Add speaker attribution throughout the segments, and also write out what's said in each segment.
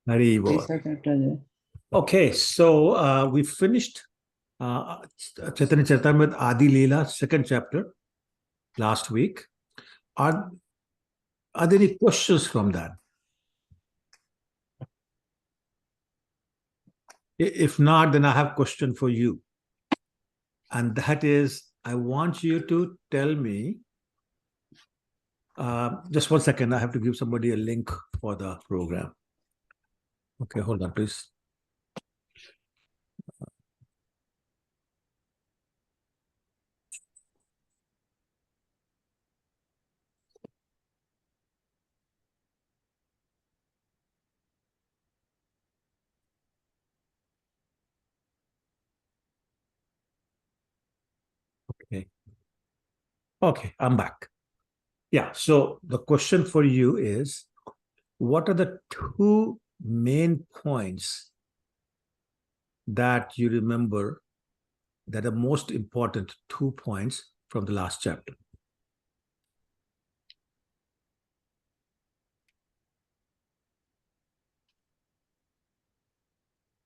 Speaker 1: Hari Bol. Okay, so we finished Chaitanya Charitamrita Adi Lila, second chapter, last week. Are there any questions from that? If not, then I have a question for you. And that is, I want you to tell me, just 1 second, I have to give somebody a link for the program. Okay, hold on, please. Okay, I'm back. Yeah, so the question for you is, what are the two main points that you remember that are most important 2 points from the last chapter?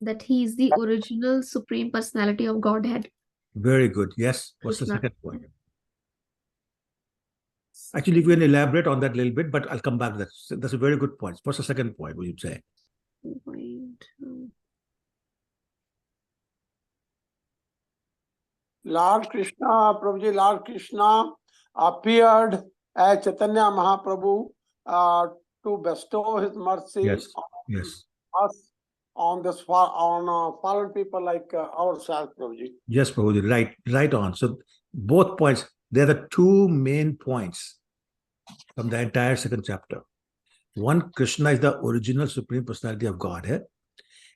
Speaker 2: That he is the original Supreme Personality of Godhead.
Speaker 1: Very good. Yes. What's
Speaker 2: Krishna.
Speaker 1: the second point? Actually, you can elaborate on that a little bit, but I'll come back to that. That's a very good point. What's the second point, will you say?
Speaker 3: Lord Krishna, Prabhuji, Lord Krishna appeared as Chaitanya Mahaprabhu to bestow his mercy on us, on this fallen people like ourselves, Prabhuji.
Speaker 1: Yes, Prabhuji, right on. So both points, they're the two main points from the entire second chapter. One, Krishna is the original Supreme Personality of Godhead.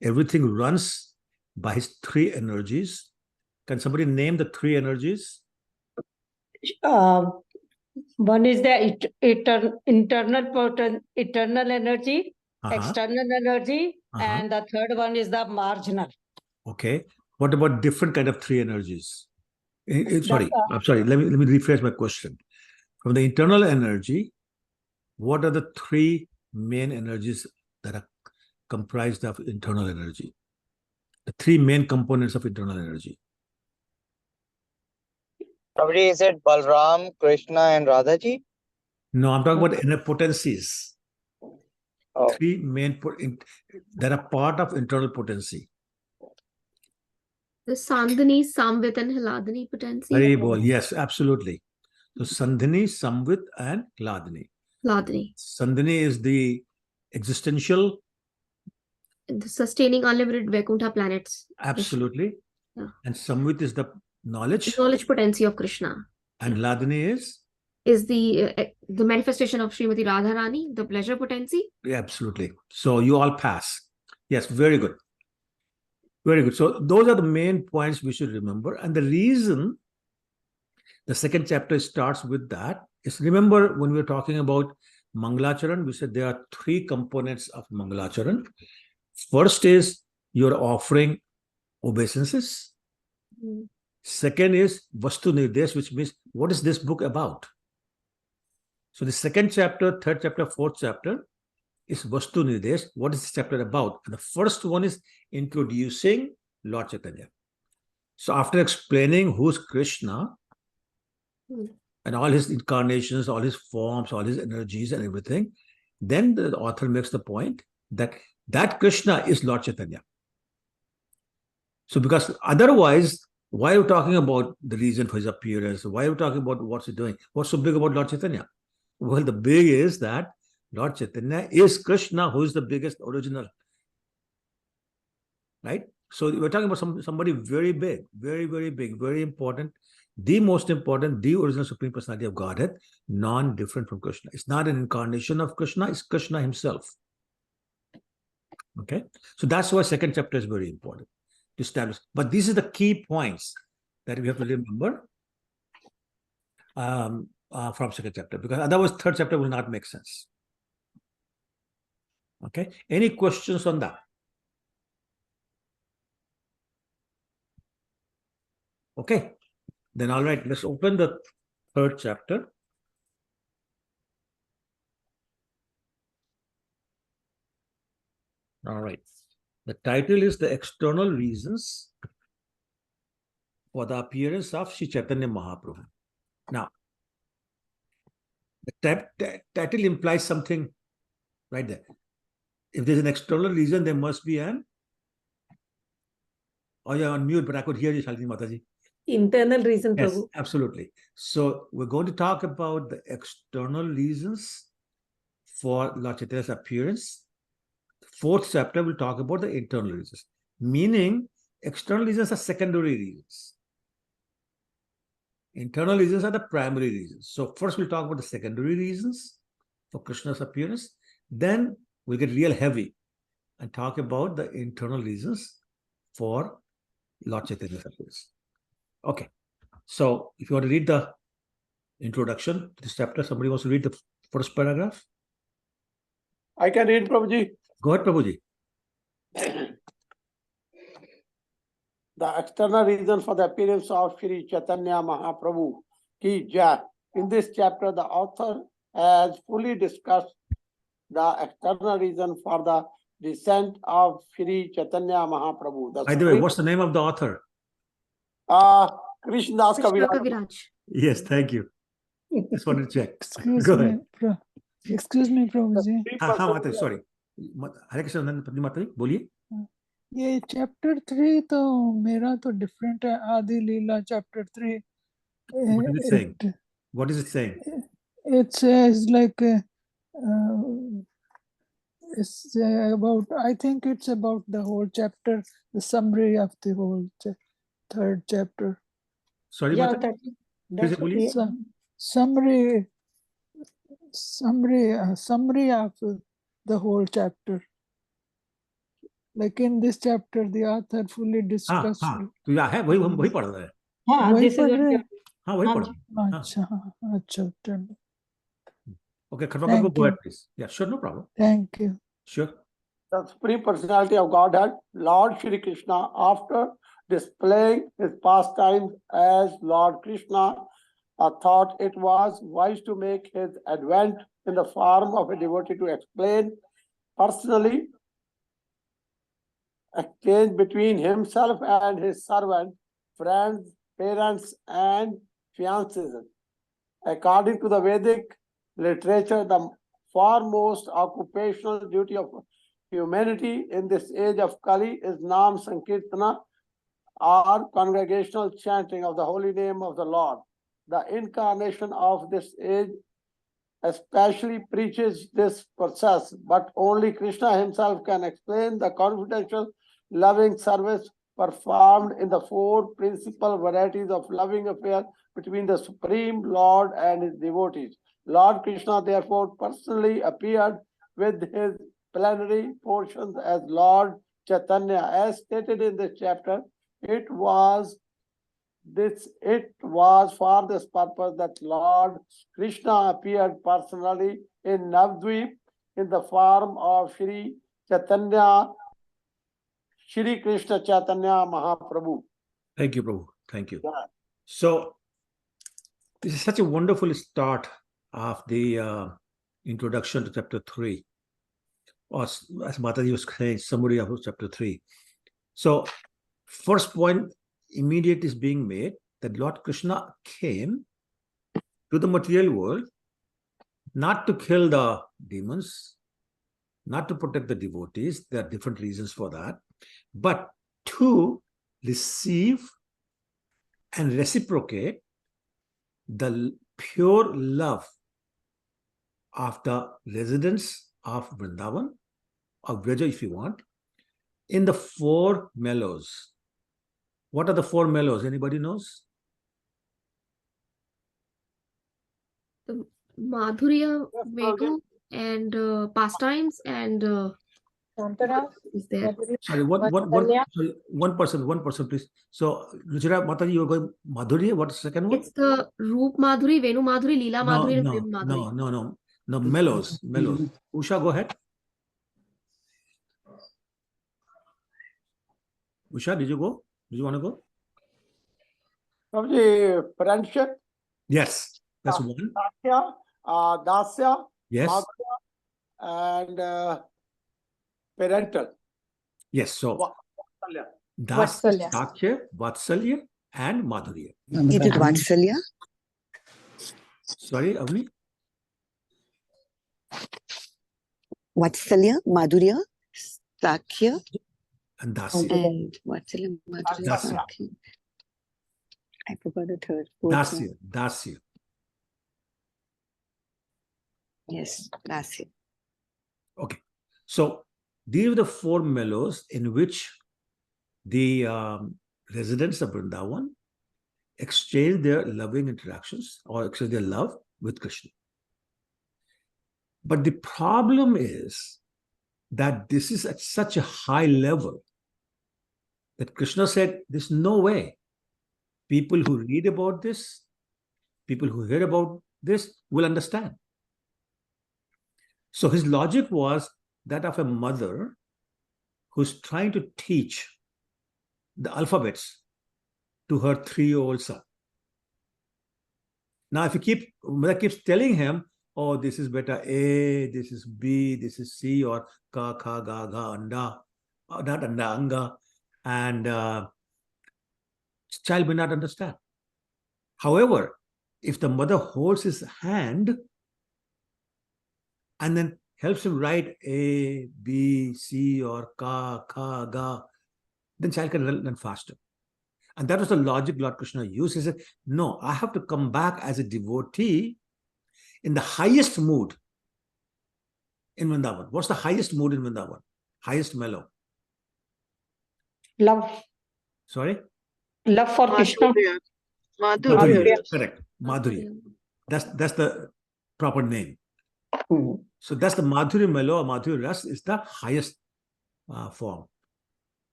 Speaker 1: Everything runs by his three energies. Can somebody name the three energies?
Speaker 4: One is the eternal energy, external energy, and the third one is the marginal.
Speaker 1: Okay. What about different kind of three energies? I'm sorry. Let me rephrase my question. From the internal energy, what are the three main energies that are comprised of internal energy? The three main components of internal energy.
Speaker 5: Prabhuji, is it Balram, Krishna, and Radhaji?
Speaker 1: No, I'm talking about inner potencies.
Speaker 5: Oh.
Speaker 1: Three main that are part of internal potency.
Speaker 2: The Sandhini, Samvit, and Hladini potency.
Speaker 1: Very well. Yes, absolutely. So Sandhini, Samvit, and Hladini.
Speaker 2: Hladini.
Speaker 1: Sandhini is the existential.
Speaker 2: The sustaining unlimited Vaikuntha planets.
Speaker 1: Absolutely.
Speaker 2: Yeah.
Speaker 1: And Samvit is the knowledge.
Speaker 2: Knowledge potency of Krishna.
Speaker 1: And Hladini
Speaker 2: is the manifestation of Srimati Radharani, the pleasure potency.
Speaker 1: Yeah, absolutely. So you all pass. Yes, very good. Very good. So those are the main points we should remember. And the reason the second chapter starts with that is, remember when we were talking about Mangalacharan, we said there are three components of Mangalacharan. First is you're offering obeisances. Second is Vastu Nirdesh, which means what is this book about? So the second chapter, third chapter, fourth chapter is Vastu Nirdesh. What is this chapter about? And the first one is introducing Lord Chaitanya. So after explaining who's Krishna and all his incarnations, all his forms, all his energies and everything, then the author makes the point that Krishna is Lord Chaitanya. So because otherwise, why are we talking about the reason for his appearance? Why are we talking about what's he doing? What's so big about Lord Chaitanya? Well, the big is that Lord Chaitanya is Krishna, who is the biggest original. Right? So we're talking about somebody very big, very, very big, very important, the most important, the original Supreme Personality of Godhead, non-different from Krishna. It's not an incarnation of Krishna, it's Krishna himself. Okay? So that's why second chapter is very important to establish. But these are the key points that we have to remember from second chapter, because otherwise third chapter will not make sense. Okay? Any questions on that? Okay. Then all right, let's open the third chapter. All right. The title is The External Reasons for the Appearance of Sri Chaitanya Mahaprabhu. Now, the title implies something right there. If there's an external reason, there must be an... Oh, you're on mute, but I could hear you, Shalini Mataji.
Speaker 4: Internal reason,
Speaker 1: Yes,
Speaker 4: Prabhu.
Speaker 1: absolutely. So we're going to talk about the external reasons for Lord Chaitanya's appearance. The fourth chapter will talk about the internal reasons, meaning external reasons are secondary reasons. Internal reasons are the primary reasons. So first we'll talk about the secondary reasons for Krishna's appearance. Then we'll get real heavy and talk about the internal reasons for Lord Chaitanya's appearance. Okay. So if you want to read the introduction to this chapter, somebody wants to read the first paragraph?
Speaker 3: I can read, Prabhuji.
Speaker 1: Go ahead, Prabhuji.
Speaker 3: The external reason for the appearance of Sri Chaitanya Mahaprabhu ki Jai. In this chapter, the author has fully discussed the external reason for the descent of Sri Chaitanya Mahaprabhu.
Speaker 1: By the way, what's the name of the author?
Speaker 3: Krishnadas
Speaker 2: Krishna
Speaker 3: Kaviraj.
Speaker 2: Kaviraj.
Speaker 1: Yes, thank you. Just wanted to check.
Speaker 6: Excuse
Speaker 1: Go
Speaker 6: me,
Speaker 1: ahead.
Speaker 6: excuse me, Prabhuji.
Speaker 1: हाँ माता sorry. हरे कृष्ण नंदन माता जी बोलिए.
Speaker 6: ये chapter 3 तो मेरा तो different है. आदि लीला chapter 3.
Speaker 1: What is it saying? What is it saying?
Speaker 6: It says like it's about, I think it's about the whole chapter, the summary of the whole third chapter.
Speaker 1: Sorry,
Speaker 4: Yeah,
Speaker 1: माता जी. फिर से
Speaker 4: that's
Speaker 1: बोलिए.
Speaker 6: Summary of the whole chapter. Like in this chapter, the author fully discussed.
Speaker 1: हाँ तो यहाँ है वही हम वही पढ़ रहे हैं.
Speaker 4: हाँ,
Speaker 6: वही
Speaker 4: this is
Speaker 6: पढ़
Speaker 4: what
Speaker 6: रहे
Speaker 4: we
Speaker 6: हैं?
Speaker 4: are-
Speaker 1: हाँ वही
Speaker 4: हाँ
Speaker 1: पढ़
Speaker 4: जी.
Speaker 1: रहे हैं. हाँ.
Speaker 6: अच्छा चलो.
Speaker 1: Okay, Kharwakar,
Speaker 6: Thank
Speaker 1: go ahead,
Speaker 6: you.
Speaker 1: please. Yeah, sure, no problem.
Speaker 6: Thank you.
Speaker 1: Sure.
Speaker 3: The Supreme Personality of Godhead, Lord Shri Krishna, after displaying his pastimes as Lord Krishna, thought it was wise to make his advent in the form of a devotee to explain personally exchange between himself and his servant, friends, parents, and fiancés. According to the Vedic literature, the foremost occupational duty of humanity in this age of Kali is Nam Sankirtana, or congregational chanting of the holy name of the Lord. The incarnation of this age especially preaches this process, but only Krishna himself can explain the confidential loving service performed in the four principal varieties of loving affair between the Supreme Lord and his devotees. Lord Krishna therefore personally appeared with his plenary portions as Lord Chaitanya. As stated in this chapter, it was for this purpose that Lord Krishna appeared personally in Navdvip in the form of Shri Chaitanya, Shri Krishna Chaitanya Mahaprabhu.
Speaker 1: Thank you, Prabhu. Thank you.
Speaker 3: Yeah.
Speaker 1: So, this is such a wonderful start of the introduction to chapter 3. Or as Mataji was saying, summary of chapter 3. So, first point immediate is being made that Lord Krishna came to the material world not to kill the demons, not to protect the devotees. There are different reasons for that, but to receive and reciprocate the pure love of the residents of Vrindavan, or Vraja if you want, in the four mellows. What are the four mellows? Anybody knows?
Speaker 2: The Madhurya, Vegu, and pastimes, and is there?
Speaker 1: Sorry, one person, please. So, Ruchira Mataji, you're going Madhurya. What's the second one?
Speaker 2: It's the Roop Madhuri, Venu Madhuri, Lila Madhuri, and Prem Madhuri.
Speaker 1: No, mellows. Usha, go ahead. Usha, did you go? Did you want to go?
Speaker 3: Prabhuji, friendship,
Speaker 1: Yes, that's one.
Speaker 3: Dasya,
Speaker 1: Yes.
Speaker 3: Madhya, and parental.
Speaker 1: Yes, so
Speaker 3: Vatsalya.
Speaker 1: Dasya, Sakhya, Vatsalya, and Madhurya.
Speaker 7: Is it Vatsalya?
Speaker 1: Sorry, Avni?
Speaker 7: Vatsalya, Madhurya, Sakhya,
Speaker 1: And Dasya.
Speaker 7: and Vatsalya, Madhurya,
Speaker 1: Dasya.
Speaker 7: Sakhya. I forgot the third. Fourth one.
Speaker 1: Dasya.
Speaker 7: Yes, Dasya.
Speaker 1: Okay. So these are the 4 mellows in which the residents of Vrindavan exchange their loving interactions or exchange their love with Krishna. But the problem is that this is at such a high level that Krishna said, there's no way people who read about this, people who hear about this will understand. So his logic was that of a mother who's trying to teach the alphabets to her 3-year-old son. Now, if mother keeps telling him, oh, this is beta A, this is B, this is C, or ka, kha, ga, gha, anda, not anda, anga, and child may not understand. However, if the mother holds his hand and then helps him write A, B, C, or ka, kha, ga, then child can learn faster. And that was the logic Lord Krishna used. He said, no, I have to come back as a devotee in the highest mood in Vrindavan. What's the highest mood in Vrindavan? Highest mellow?
Speaker 4: Love.
Speaker 1: Sorry?
Speaker 4: Love for Krishna.
Speaker 1: Madhurya. Correct. Madhurya. That's the proper name. So that's the Madhurya mellow or Madhurya ras is the highest form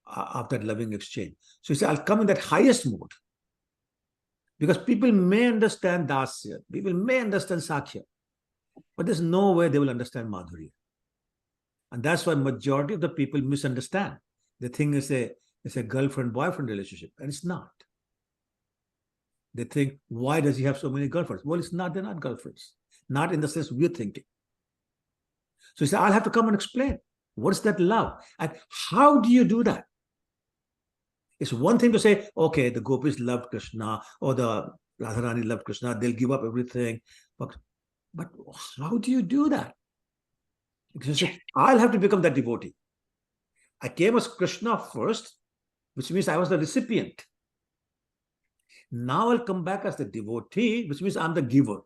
Speaker 1: of that loving exchange. So he said, I'll come in that highest mood. Because people may understand Dasya, people may understand Sakhya, but there's no way they will understand Madhurya. And that's why majority of the people misunderstand. They think it's a girlfriend-boyfriend relationship, and it's not. They think, why does he have so many girlfriends? Well, it's not, they're not girlfriends. Not in the sense we're thinking. So he said, I'll have to come and explain. What's that love? And how do you do that? It's one thing to say, okay, the gopis loved Krishna, or the Radharani loved Krishna, they'll give up everything. But how do you do that? Because you say, I'll have to become that devotee. I came as Krishna first, which means I was the recipient. Now I'll come back as the devotee, which means I'm the giver.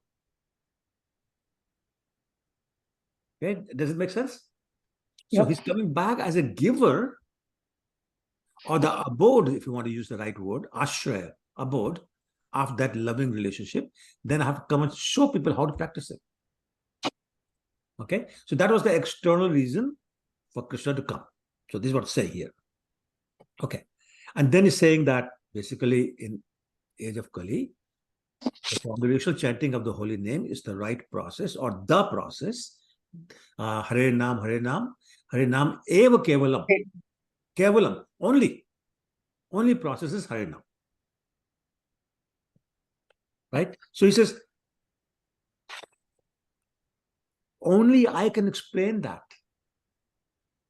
Speaker 1: Okay, does it make sense? So he's coming back as a giver, or the abode, if you want to use the right word, ashraya, abode of that loving relationship. Then I have to come and show people how to practice it. Okay, so that was the external reason for Krishna to come. So this is what to say here. Okay, and then he's saying that basically in age of Kali, the congregational chanting of the holy name is the right process or the process. Hare Nam, Hare Nam, Hare Nam eva kevalam. Kevalam, only process is Hare Nam. Right? So he says, only I can explain that.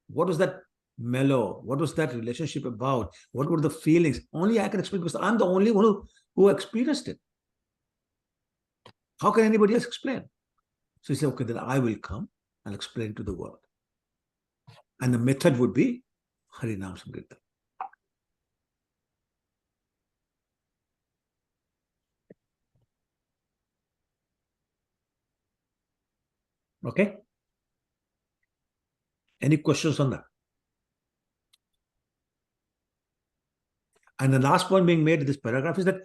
Speaker 1: What was that mellow? What was that relationship about? What were the feelings? Only I can explain, because I'm the only one who experienced it. How can anybody else explain? So he said, okay, then I will come and explain to the world. And the method would be Harinam Sankirtan. Okay? Any questions on that? And the last point being made in this paragraph is that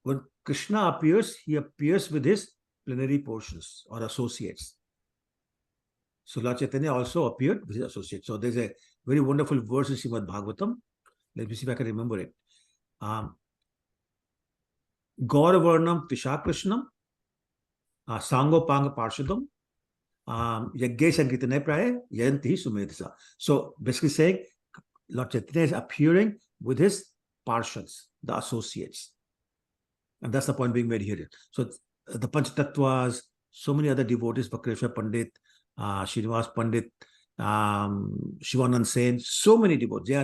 Speaker 1: when Krishna appears, he appears with his plenary portions or associates. So Lord Chaitanya also appeared with his associates. So there's a very wonderful verse in Srimad Bhagavatam. Let me see if I can remember it. Gauravarnam Tisha Krishnam Sango Panga Parshadam Yagge Sankirtane Praya Yanti Sumedisa. So basically saying Lord Chaitanya is appearing with his parshads, the associates. And that's the point being made here. So the Panchatattvas, so many other devotees, Vakreshwar Pandit, Srinivas Pandit, Shivanand Sen, so many devotees,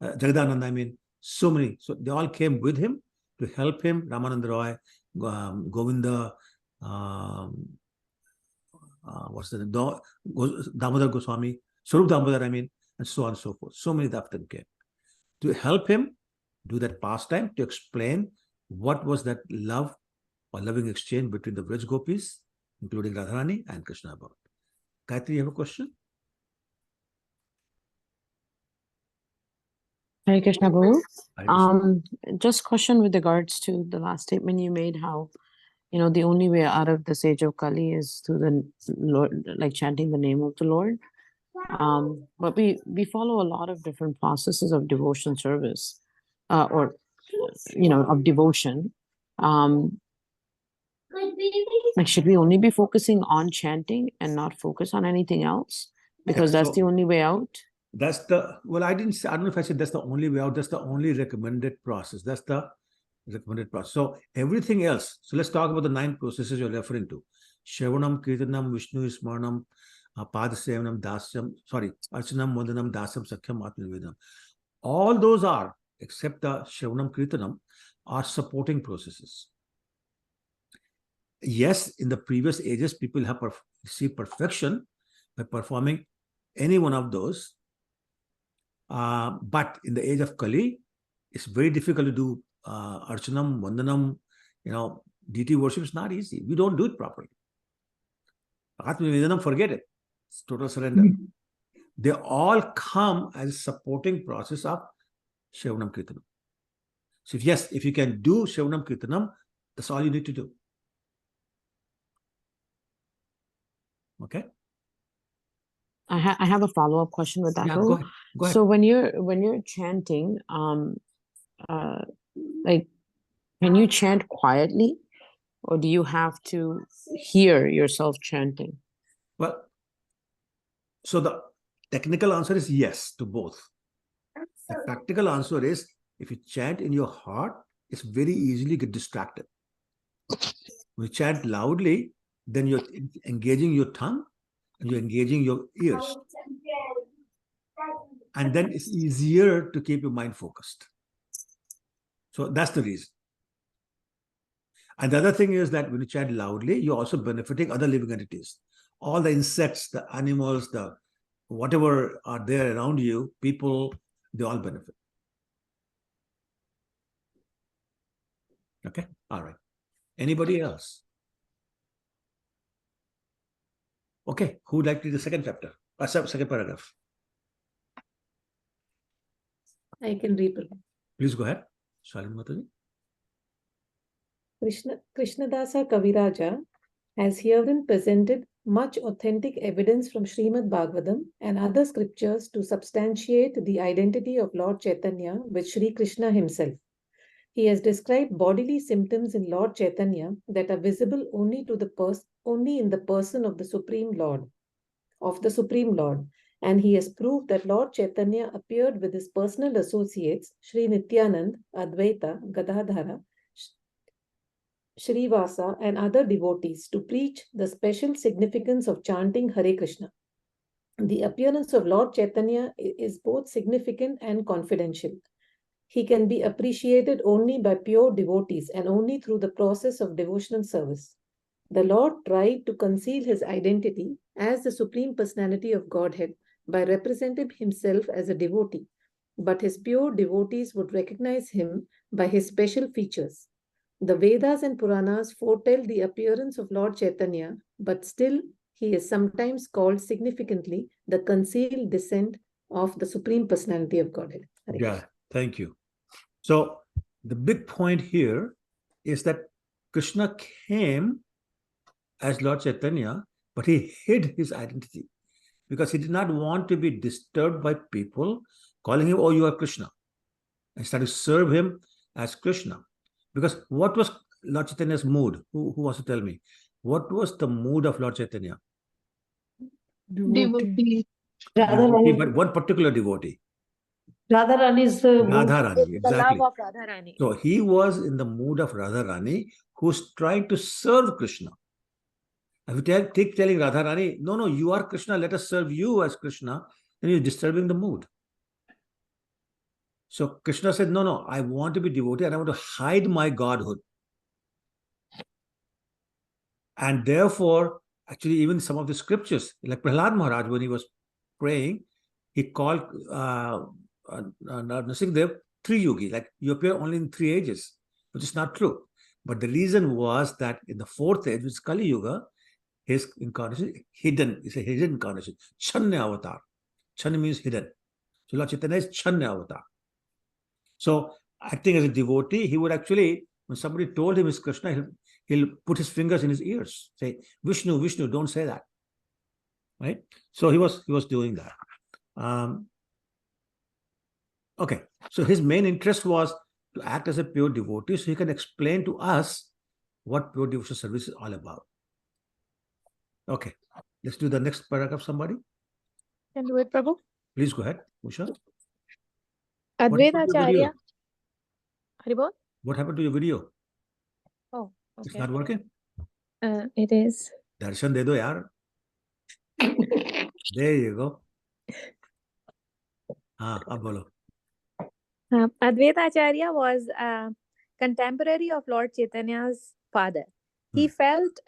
Speaker 1: Jagadanand, I mean, so many. So they all came with him to help him. Ramananda Roy, Govinda, what's the name? Damodar Goswami, Swarup Damodar, I mean, and so on and so forth. So many of them came to help him do that pastime, to explain what was that love or loving exchange between the Vraj Gopis, including Radharani and Krishna about. Gayatri, you have a question?
Speaker 7: Hare Krishna, Prabhu.
Speaker 1: Hare Krishna.
Speaker 7: Just question with regards to the last statement you made, how, you know, the only way out of this age of Kali is through the Lord, like chanting the name of the Lord. But we follow a lot of different processes of devotion service, or, you know, of devotion. Like, should we only be focusing on chanting and not focus on anything else? Because that's the only way out.
Speaker 1: That's the, well, I don't know if I said that's the only way out. That's the only recommended process. That's the recommended process. So everything else. So let's talk about the 9 processes you're referring to. Shravanam, Kirtanam, Vishnu Smaranam, Padasevanam, Dasyam, Archanam, Vandanam, Dasyam, Sakhyam, Atmanivedam. All those are, except the Shravanam, Kirtanam, are supporting processes. Yes, in the previous ages, people have received perfection by performing any one of those. But in the age of Kali, it's very difficult to do Archanam, Vandanam, you know, deity worship is not easy. We don't do it properly. Atmanivedanam, forget it. It's total surrender. They all come as a supporting process of Shravanam Kirtanam. So yes, if you can do Shravanam Kirtanam, that's all you need to do. Okay.
Speaker 7: I have a follow-up question with that.
Speaker 1: Yeah, go ahead. Go ahead.
Speaker 7: So when you're chanting, like, can you chant quietly, or do you have to hear yourself chanting?
Speaker 1: Well, so the technical answer is yes to both. The practical answer is, if you chant in your heart, it's very easily get distracted. When you chant loudly, then you're engaging your tongue and you're engaging your ears. And then it's easier to keep your mind focused. So that's the reason. And the other thing is that when you chant loudly, you're also benefiting other living entities. All the insects, the animals, the whatever are there around you, people, they all benefit. Okay, all right. Anybody else? Okay, who would like to read the second chapter? Second paragraph.
Speaker 8: I can read.
Speaker 1: Please go ahead. Shalini Mataji.
Speaker 8: Krishnadasa Kaviraja has herein presented much authentic evidence from Srimad Bhagavatam and other scriptures to substantiate the identity of Lord Chaitanya with Sri Krishna himself. He has described bodily symptoms in Lord Chaitanya that are visible only in the person of the Supreme Lord, and he has proved that Lord Chaitanya appeared with his personal associates Sri Nityanand, Advaita, Gadadhara, Srivasa, and other devotees to preach the special significance of chanting Hare Krishna. The appearance of Lord Chaitanya is both significant and confidential. He can be appreciated only by pure devotees and only through the process of devotional service. The Lord tried to conceal his identity as the Supreme Personality of Godhead by representing himself as a devotee, but his pure devotees would recognize him by his special features. The Vedas and Puranas foretell the appearance of Lord Chaitanya, but still he is sometimes called significantly the concealed descent of the Supreme Personality of Godhead.
Speaker 1: Yeah, thank you. So the big point here is that Krishna came as Lord Chaitanya, but he hid his identity because he did not want to be disturbed by people calling him, oh, you are Krishna, and started to serve him as Krishna. Because what was Lord Chaitanya's mood? Who wants to tell me? What was the mood of Lord Chaitanya?
Speaker 6: Devotee.
Speaker 1: Devotee, but one particular devotee.
Speaker 4: Radharani is the
Speaker 1: Radharani, exactly.
Speaker 2: The love of Radharani.
Speaker 1: So he was in the mood of Radharani, who's trying to serve Krishna. If you keep telling Radharani, no, you are Krishna, let us serve you as Krishna, then you're disturbing the mood. So Krishna said, no, I want to be devotee and I want to hide my godhood. And therefore, actually, even some of the scriptures, like Prahlad Maharaj, when he was praying, he called Nrsimhadev Tri-Yugi, like you appear only in 3 ages, which is not true. But the reason was that in the 4th age, which is Kali Yuga, his incarnation hidden. It's a hidden incarnation. Chanya avatar. Chanya means hidden. So Lord Chaitanya is Chanya avatar. So acting as a devotee, he would actually, when somebody told him it's Krishna, he'll put his fingers in his ears, say, Vishnu, Vishnu, don't say that. Right? So he was doing that. Okay. So his main interest was to act as a pure devotee, so he can explain to us what pure devotional service is all about. Okay. Let's do the next paragraph, somebody.
Speaker 9: Can do it, Prabhu.
Speaker 1: Please go ahead, Usha.
Speaker 9: Advaita Acharya. Haribol?
Speaker 1: What happened to your video?
Speaker 9: Oh, okay.
Speaker 1: It's not working?
Speaker 9: It is.
Speaker 1: Darshan de do, yaar. There you go. Ab bolo.
Speaker 9: Advaita Acharya was a contemporary of Lord Chaitanya's father. He felt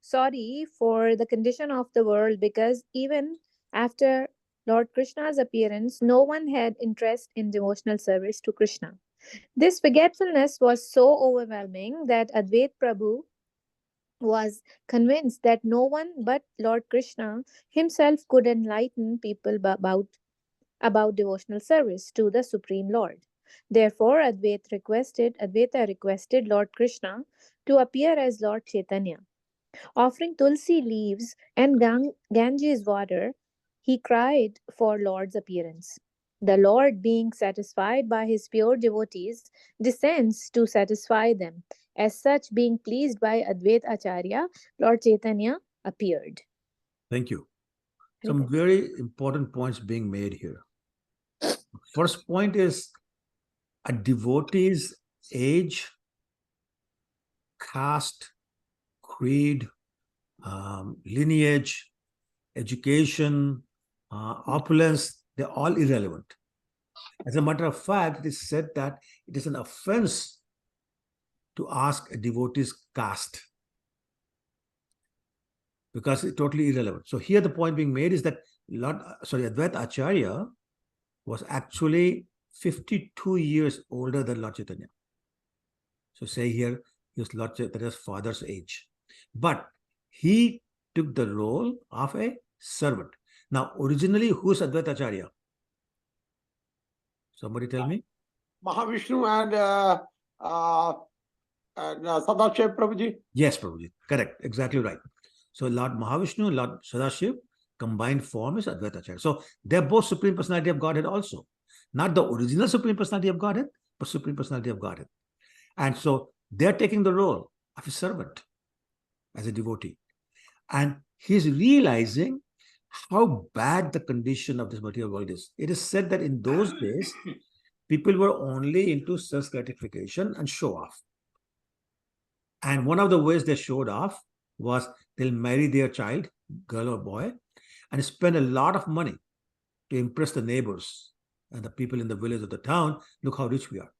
Speaker 9: sorry for the condition of the world because even after Lord Krishna's appearance, no one had interest in devotional service to Krishna. This forgetfulness was so overwhelming that Advait Prabhu was convinced that no one but Lord Krishna himself could enlighten people about devotional service to the Supreme Lord. Therefore, Advaita requested Lord Krishna to appear as Lord Chaitanya. Offering tulsi leaves and Ganges water, he cried for Lord's appearance. The Lord, being satisfied by his pure devotees, descends to satisfy them. As such, being pleased by Advaita Acharya, Lord Chaitanya appeared.
Speaker 1: Thank you. Some very important points being made here. First point is a devotee's age, caste, creed, lineage, education, opulence, they're all irrelevant. As a matter of fact, it is said that it is an offense to ask a devotee's caste because it's totally irrelevant. So here the point being made is that Advaita Acharya was actually 52 years older than Lord Chaitanya. So say here, he was Lord Chaitanya's father's age. But he took the role of a servant. Now, originally, who is Advaita Acharya? Somebody tell me.
Speaker 3: Mahavishnu and Sadashiv Prabhuji.
Speaker 1: Yes, Prabhuji. Correct. Exactly right. So Lord Mahavishnu, Lord Sadashiv, combined form is Advaita Acharya. So they're both Supreme Personality of Godhead also. Not the original Supreme Personality of Godhead, but Supreme Personality of Godhead. And so they're taking the role of a servant as a devotee. And he's realizing how bad the condition of this material world is. It is said that in those days, people were only into self-gratification and show off. And one of the ways they showed off was they'll marry their child, girl or boy, and spend a lot of money to impress the neighbors and the people in the village or the town. Look how rich we are.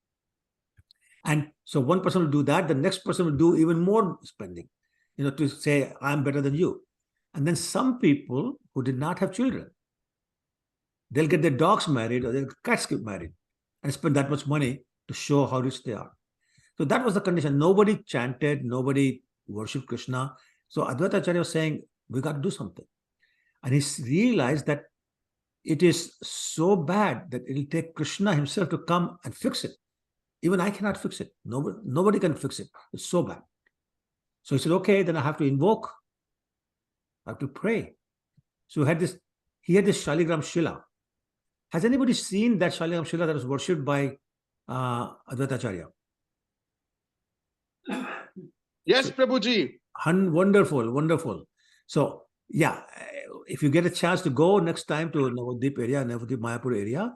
Speaker 1: And so one person will do that, the next person will do even more spending, to say, I'm better than you. And then some people who did not have children, they'll get their dogs married or their cats get married and spend that much money to show how rich they are. So that was the condition. Nobody chanted, nobody worshipped Krishna. So Advaita Acharya was saying, we got to do something. And he realized that it is so bad that it will take Krishna himself to come and fix it. Even I cannot fix it. Nobody can fix it. It's so bad. So he said, okay, then I have to invoke. I have to pray. So he had this Shaligram Shila. Has anybody seen that Shaligram Shila that was worshipped by Advaita Acharya?
Speaker 10: Yes, Prabhuji.
Speaker 1: Wonderful, wonderful. So, yeah, if you get a chance to go next time to Navadvip area, Navadvip Mayapur area,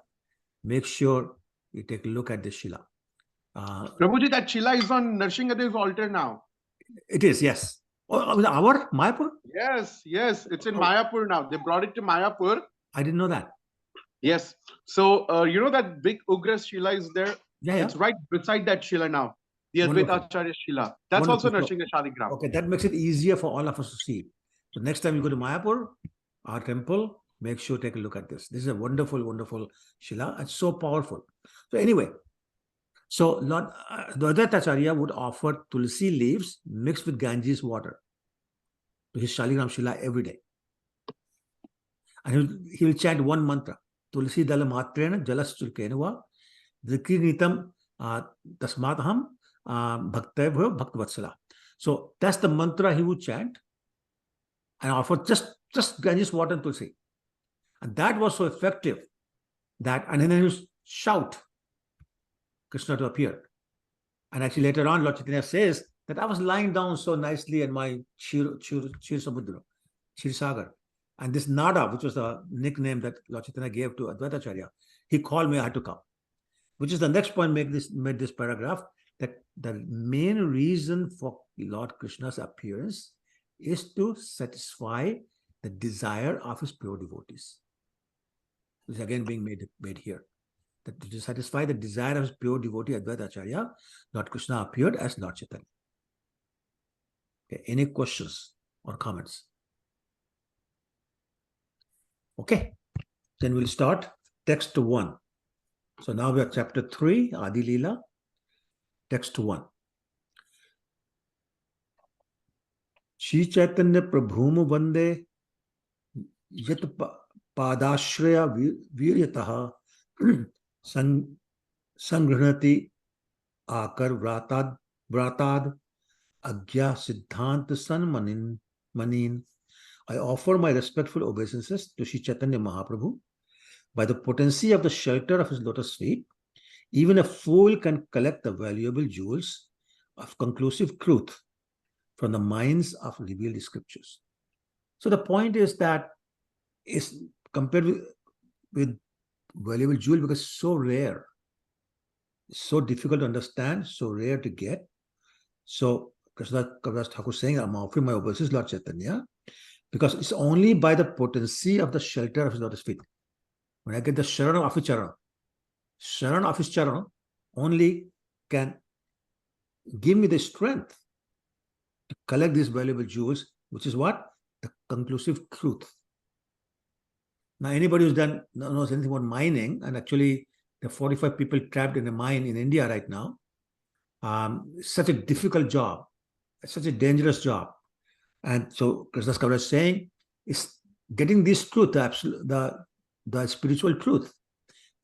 Speaker 1: make sure you take a look at this Shila.
Speaker 10: Prabhuji, that Shila is on Nrsimhadev's altar now.
Speaker 1: It is, yes. Oh, our Mayapur?
Speaker 10: Yes, it's in Mayapur now. They brought it to Mayapur.
Speaker 1: I didn't know that.
Speaker 10: Yes. So, you know that big Ugra Shila is there?
Speaker 1: Yeah.
Speaker 10: It's right beside that Shila now. The
Speaker 1: Wonderful.
Speaker 10: Advaita Acharya Shila. That's
Speaker 1: Wonderful.
Speaker 10: also Narsingha Shaligram.
Speaker 1: Okay, that makes it easier for all of us to see. So next time you go to Mayapur, our temple, make sure take a look at this. This is a wonderful, wonderful Shila. It's so powerful. So anyway, so Lord the Advaita Acharya would offer tulsi leaves mixed with Ganges water to his Shaligram Shila every day. And he will chant one mantra. Tulsi dala matrena jalas chulkena va dhikritam tasmatham bhaktayabhyo bhaktvatsala. So that's the mantra he would chant and offer just Ganges water and tulsi. And that was so effective that, and then he would shout Krishna to appear. And actually later on, Lord Chaitanya says that I was lying down so nicely in my Chir Samudra, Chir Sagar. And this Nada, which was the nickname that Lord Chaitanya gave to Advaita Acharya, he called me, I had to come. Which is the next point made this paragraph, that the main reason for Lord Krishna's appearance is to satisfy the desire of his pure devotees. This is again being made here. That to satisfy the desire of his pure devotee Advaita Acharya, Lord Krishna appeared as Lord Chaitanya. Okay, any questions or comments? Okay, then we'll start text 1. So now we are chapter 3, Adi Lila, text 1. Shri Chaitanya Prabhum Vande Yat Padashraya Viryataha Sangranati Akar Vratad Agya Siddhant San Manin. I offer my respectful obeisances to Shri Chaitanya Mahaprabhu. By the potency of the shelter of his lotus feet, even a fool can collect the valuable jewels of conclusive truth from the minds of revealed scriptures. So the point is that it's compared with valuable jewel because it's so rare, it's so difficult to understand, so rare to get. So Krishna Kaviraj Thakur saying, I'm offering my obeisances, Lord Chaitanya, because it's only by the potency of the shelter of his lotus feet. When I get the Sharan of his Charan only can give me the strength to collect these valuable jewels, which is what? The conclusive truth. Now, anybody who's knows anything about mining, and actually the 45 people trapped in a mine in India right now, it's such a difficult job. It's such a dangerous job. And so Krishna Kaviraj is saying, is getting this truth, the spiritual truth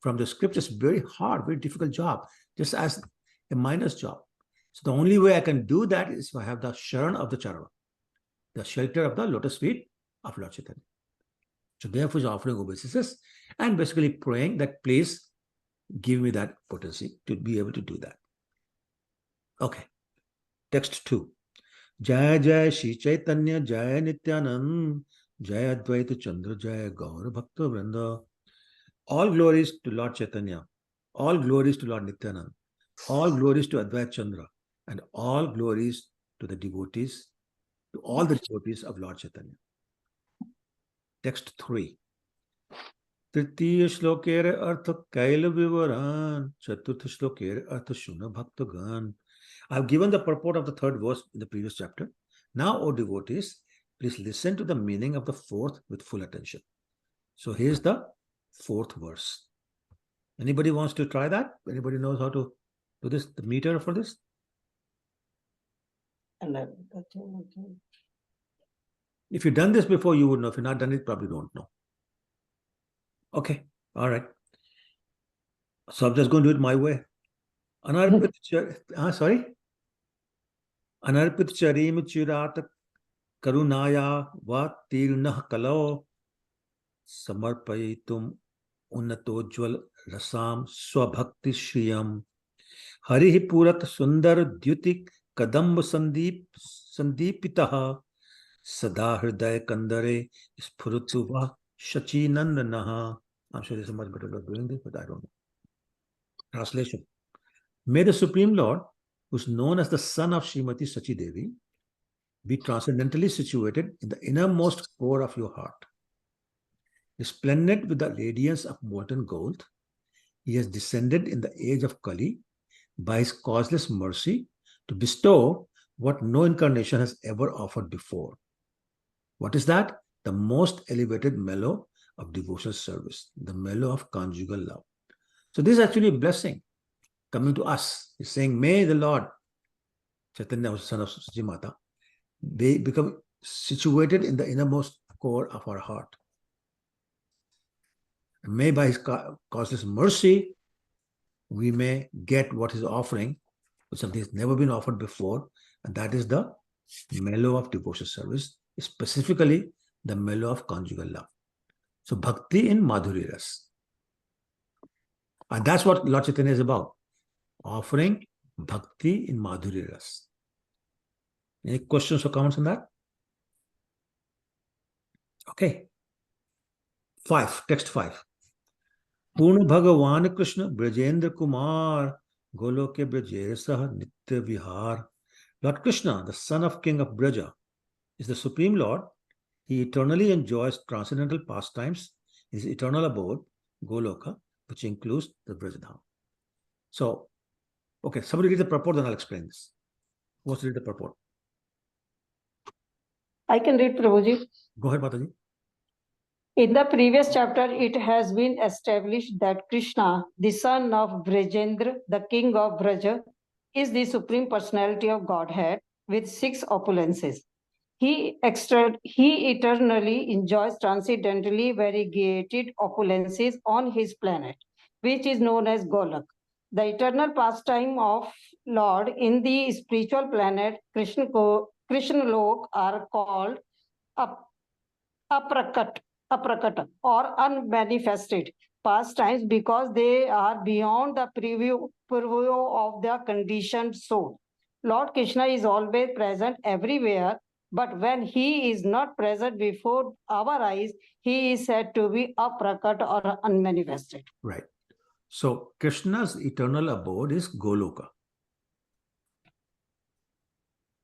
Speaker 1: from the scriptures, very hard, very difficult job, just as a miner's job. So the only way I can do that is if I have the Sharan of the Charana, the shelter of the lotus feet of Lord Chaitanya. So therefore he's offering obeisances and basically praying that please give me that potency to be able to do that. Okay, text 2. Jaya Jaya Shri Chaitanya Jaya Nityanand Jaya Advaita Chandra Jaya Gaura Bhakta Vrinda. All glories to Lord Chaitanya, all glories to Lord Nityanand, all glories to Advaita Chandra, and all glories to the devotees, to all the devotees of Lord Chaitanya. Text 3. Tritiya Shlokere Artha Kaila Vivaran, Chaturtha Shlokere Artha Shuna Bhaktagan. I've given the purport of the third verse in the previous chapter. Now, O devotees, please listen to the meaning of the fourth with full attention. So here's the fourth verse. Anybody wants to try that? Anybody knows how to do this, the meter for this? If you've done this before, you would know. If you've not done it, probably don't know. Okay, all right. So I'm just going to do it my way. Anarpit charim chirat karunaya va tirnah kalo samarpayitum unnatojwal rasam swabhakti shriyam harihi purat sundar dyutik kadamba sandipitaha sada hridaya kandare sphurutuva shachinandanaha. I'm sure there's a much better way of doing this, but I don't know. Translation. May the Supreme Lord, who is known as the son of Srimati Sachi Devi, be transcendently situated in the innermost core of your heart. Resplendent with the radiance of molten gold, he has descended in the age of Kali by his causeless mercy to bestow what no incarnation has ever offered before. What is that? The most elevated mellow of devotional service, the mellow of conjugal love. So this is actually a blessing coming to us. He's saying, may the Lord Chaitanya, son of Suji Mata, become situated in the innermost core of our heart. And may by his causeless mercy, we may get what he's offering, something that's never been offered before, and that is the mellow of devotional service, specifically the mellow of conjugal love. So bhakti in Madhuri Ras. And that's what Lord Chaitanya is about, offering bhakti in Madhuri Ras. Any questions or comments on that? Okay. 5, text 5. Purna Bhagavan Krishna Brajendra Kumar Goloke Brajesah Nitya Vihar. Lord Krishna, the son of King of Braja, is the Supreme Lord. He eternally enjoys transcendental pastimes in his eternal abode, Goloka, which includes the Brajadham. So, okay, somebody read the purport, then I'll explain this. Who wants to read the purport?
Speaker 4: I can read, Prabhuji.
Speaker 1: Go ahead, Mataji.
Speaker 4: In the previous chapter, it has been established that Krishna, the son of Brajendra, the king of Braja, is the supreme personality of Godhead with 6 opulences. He eternally enjoys transcendently variegated opulences on his planet, which is known as Golak. The eternal pastime of Lord in the spiritual planet Krishna Lok are called aprakata or unmanifested pastimes because they are beyond the purview of the conditioned soul. Lord Krishna is always present everywhere, but when he is not present before our eyes, he is said to be aprakat or unmanifested.
Speaker 1: Right. So Krishna's eternal abode is Goloka.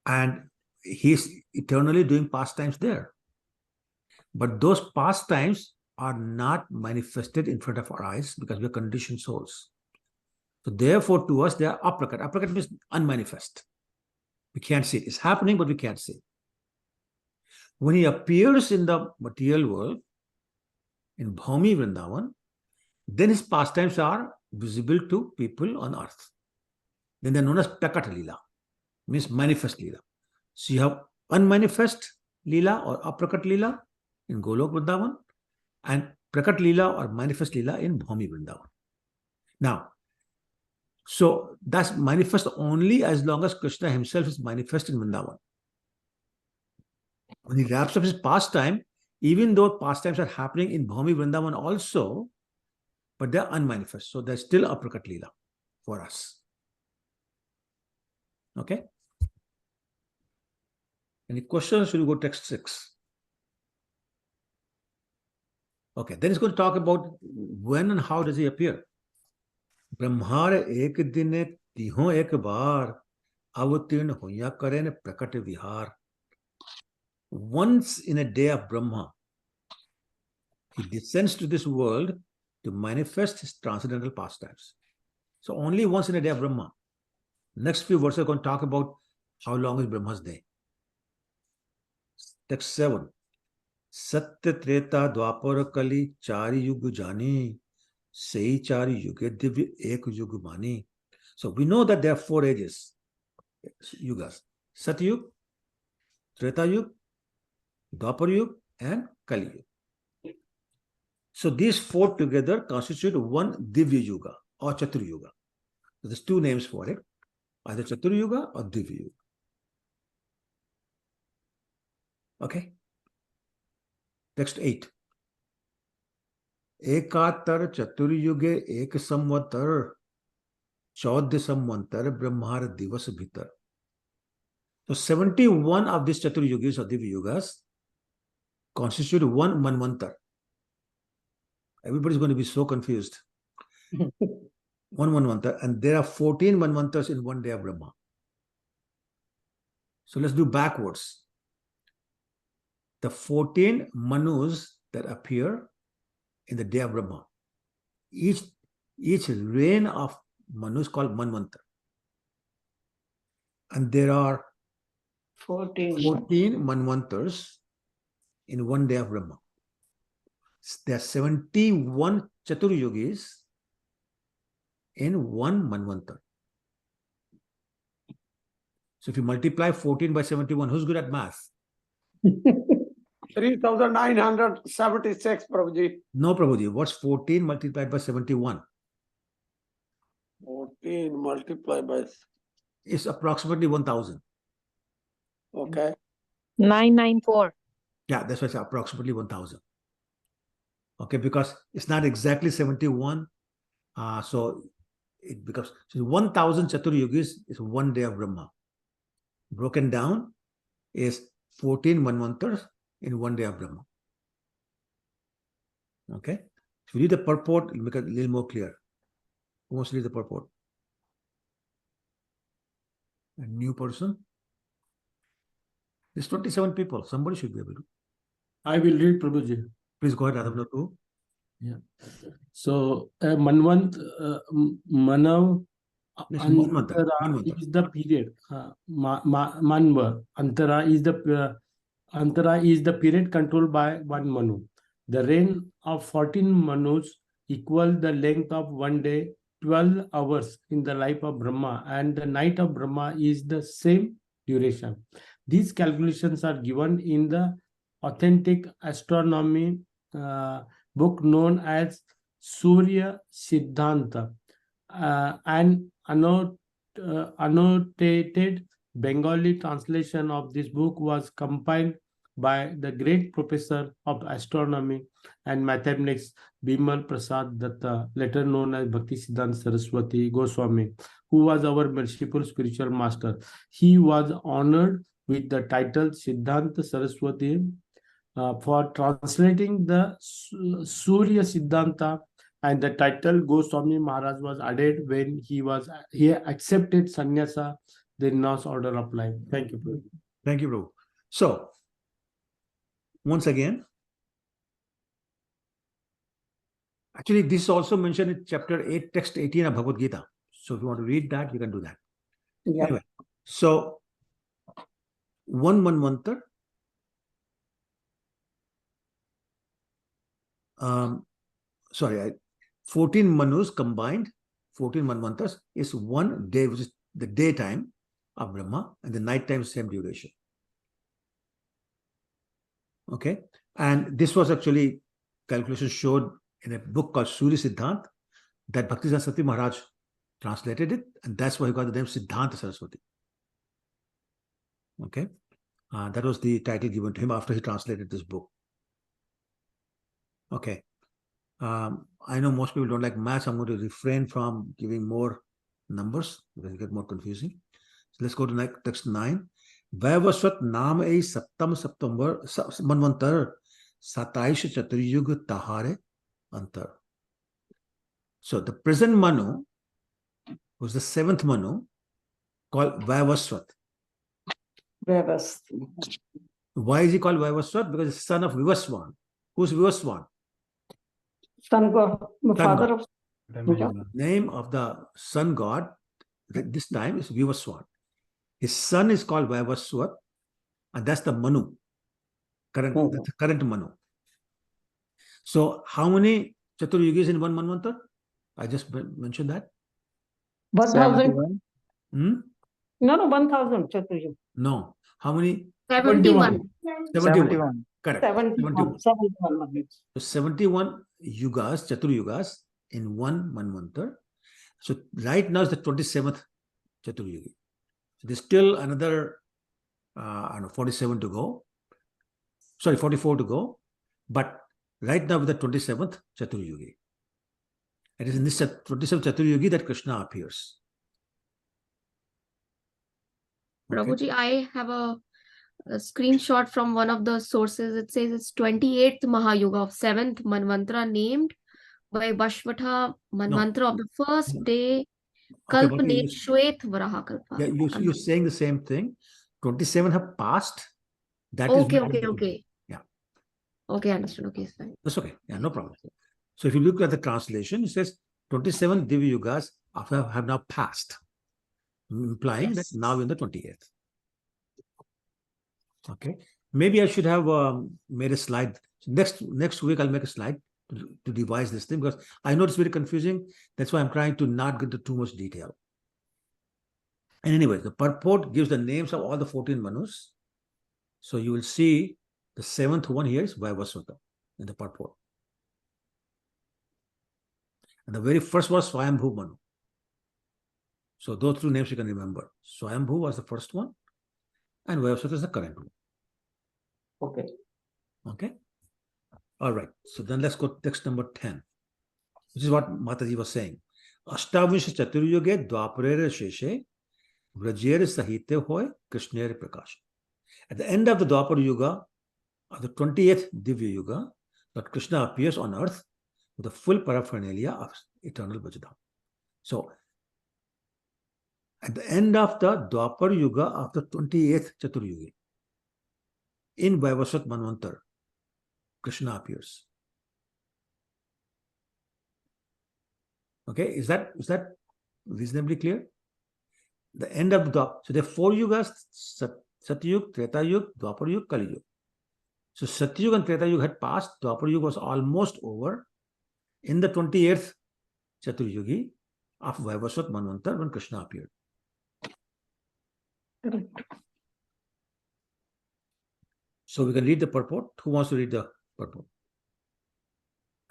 Speaker 1: And he's eternally doing pastimes there. But those pastimes are not manifested in front of our eyes because we are conditioned souls. So therefore, to us, they are aprakat. Aprakat means unmanifest. We can't see it. It's happening, but we can't see it. When he appears in the material world, in Bhaumi Vrindavan, then his pastimes are visible to people on earth. Then they're known as Prakat Lila, means manifest Lila. So you have unmanifest Lila or aprakat Lila in Golok Vrindavan and Prakat Lila or manifest Lila in Bhaumi Vrindavan. Now, so that's manifest only as long as Krishna himself is manifest in Vrindavan. When he wraps up his pastime, even though pastimes are happening in Bhaumi Vrindavan also, but they're unmanifest. So they're still aprakat Lila for us. Okay? Any questions? Should we go text 6? Okay, then it's going to talk about when and how does he appear. Brahmare ek dine tiho ek bar avatirna hoya karen prakat vihar. Once in a day of Brahma, he descends to this world to manifest his transcendental pastimes. So only once in a day of Brahma. Next few verses are going to talk about how long is Brahma's day. Text 7. Satya Treta Dwapara Kali Chari Yug Jani Sei Chari Yuge Divya Ek Yug Mani. So we know that there are 4 ages, yugas. Satya Yug, Treta Yug, Dwapara Yug, and Kali Yug. So these 4 together constitute one Divya Yuga or Chatur Yuga. So there's 2 names for it, either Chatur Yuga or Divya Yuga. Okay. Text 8. Ekatar Chatur Yuge Ek Samvatar Chaudhya Samvantar Brahmar Divas Bhitar. So 71 of these Chatur Yugis or Divya Yugas constitute one Manvantar. Everybody's going to be so confused. One Manvantar, and there are 14 Manvantars in one day of Brahma. So let's do backwards. the 14 Manus that appear in the day of Brahma. Each reign of Manu is called Manvanta. And there are 14 Manvantars in one day of Brahma. There are 71 Chaturyugis in one Manvantar. So if you multiply 14 by 71, who's good at math?
Speaker 3: 3,976, Prabhuji.
Speaker 1: No, Prabhuji. What's 14 multiplied by 71?
Speaker 3: 14 multiplied by...
Speaker 1: It's approximately 1,000.
Speaker 3: Okay.
Speaker 9: 994.
Speaker 1: Yeah, that's why it's approximately 1,000. Okay, because it's not exactly 71. So it becomes 1,000 Chaturyugis is one day of Brahma. Broken down is 14 Manvantars in one day of Brahma. Okay. If you read the purport, it'll make it a little more clear. Who wants to read the purport? A new person? There's 27 people. Somebody should be able to.
Speaker 11: I will read, Prabhuji.
Speaker 1: Please go ahead, Adamna too.
Speaker 11: Yeah. So, Manvant, Manav, Antara is the period. Manva, Antara is the period controlled by one Manu. The reign of 14 Manus equal the length of one day, 12 hours in the life of Brahma, and the night of Brahma is the same duration. These calculations are given in the authentic astronomy book known as Surya Siddhanta. An annotated Bengali translation of this book was compiled by the great professor of astronomy and mathematics Bimal Prasad Datta, later known as Bhaktisiddhanta Saraswati Goswami, who was our merciful spiritual master. He was honored with the title Siddhanta Saraswati for translating the Surya Siddhanta, and the title Goswami Maharaj was added when he accepted sannyasa, the renounced order of life. Thank you, Prabhu.
Speaker 1: Thank you, Prabhu. So, once again, actually, this is also mentioned in chapter 8, text 18 of Bhagavad Gita. So, if you want to read that, you can do that.
Speaker 4: Yeah.
Speaker 1: Anyway, so one Manvantar, 14 Manus combined, 14 Manvantars is one day, which is the daytime of Brahma, and the nighttime same duration. Okay, and this was actually calculation showed in a book called Surya Siddhanta that Bhaktisiddhanta Saraswati Maharaj translated it, and that's why he got the name Siddhanta Saraswati. Okay, that was the title given to him after he translated this book. Okay, I know most people don't like maths. I'm going to refrain from giving more numbers because it get more confusing. So let's go to text 9. Vaivasvat naam ei saptam September Manvantar Sataish Chaturyug Tahare Antar. So the present Manu was the 7th Manu called Vaivasvat. Why is he called Vaivasvat? Because he's son of Vivaswan. Who's Vivaswan?
Speaker 4: Sun God, father of...
Speaker 1: Name of the sun god this time is Vivaswan. His son is called Vaivasvat, and that's the Manu. That's the current Manu. So how many Chaturyugis in one Manvantar? I just mentioned that.
Speaker 4: 1,000.
Speaker 1: No,
Speaker 4: 1,000 Chaturyuga.
Speaker 1: No. How many?
Speaker 2: 71.
Speaker 1: 71. Correct.
Speaker 4: 71.
Speaker 1: So 71 yugas, Chaturyugas in one Manvantar. So right now is the 27th Chaturyugi. So there's still another 47 to go. Sorry, 44 to go. But right now with the 27th Chaturyugi. It is in this 27th Chaturyugi that Krishna appears. Okay.
Speaker 2: Prabhuji, I have a screenshot from one of the sources. It says it's 28th Mahayuga of 7th Manvantara named by Vashvatha Manvantara of the first day Kalpane Shwet Varaha Kalpa.
Speaker 1: Yeah, you're saying the same thing. 27 have passed. That is
Speaker 2: okay.
Speaker 1: Yeah.
Speaker 2: Okay, understood. Okay, it's fine.
Speaker 1: That's okay. Yeah, no problem. So if you look at the translation, it says 27 Divya Yugas have now passed, implying that now we're in the 28th. Okay. Maybe I should have made a slide. Next week, I'll make a slide to devise this thing, because I know it's very confusing. That's why I'm trying to not get into too much detail. And anyway, the purport gives the names of all the 14 Manus. So you will see the 7th one here is Vaivasvata in the purport. And the very first was Swayambhu Manu. So those two names you can remember. Swayambhu was the first one, and Vaivasvata is the current one.
Speaker 11: Okay.
Speaker 1: Okay. All right. So then let's go to text number 10, which is what Mataji was saying. Ashtavish Chaturyuge Dwaparere Sheshe Vrajere Sahite Hoy Krishnere Prakash. At the end of the Dwapar Yuga, or the 28th Divya Yuga, Lord Krishna appears on earth with the full paraphernalia of eternal Bhajadam. So, at the end of the Dwapar Yuga of the 28th Chaturyuga, in Vaivasvat Manvantar, Krishna appears. Okay, is that reasonably clear? The end of the Dwapar. So there are 4 yugas: Satyug, Treta Yuga, Dwapar Yuga, Kali Yuga. So Satyug and Treta Yuga had passed. Dwapar Yuga was almost over. In the 28th Chaturyugi of Vaivasvat Manvantar, when Krishna appeared. So we can read the purport. Who wants to read the purport?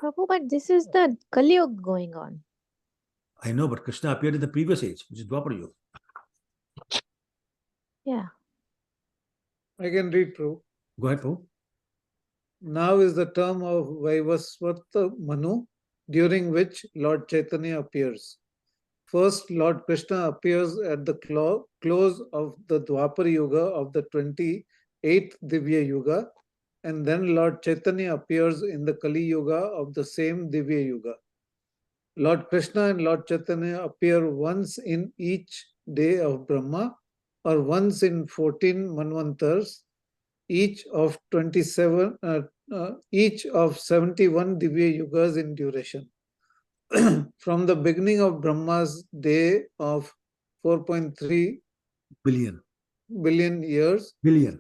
Speaker 9: Prabhu, but this is the Kali Yuga going on.
Speaker 1: I know, but Krishna appeared in the previous age, which is Dwapar Yuga.
Speaker 9: Yeah.
Speaker 6: I can read, Prabhu.
Speaker 1: Go ahead, Prabhu.
Speaker 6: Now is the term of Vaivasvata Manu, during which Lord Chaitanya appears. First, Lord Krishna appears at the close of the Dwapar Yuga of the 28th Divya Yuga, and then Lord Chaitanya appears in the Kali Yuga of the same Divya Yuga. Lord Krishna and Lord Chaitanya appear once in each day of Brahma, or once in 14 Manvantars, each of 71 Divya Yugas in duration. From the beginning of Brahma's day of 4.3 billion years.
Speaker 1: Billion.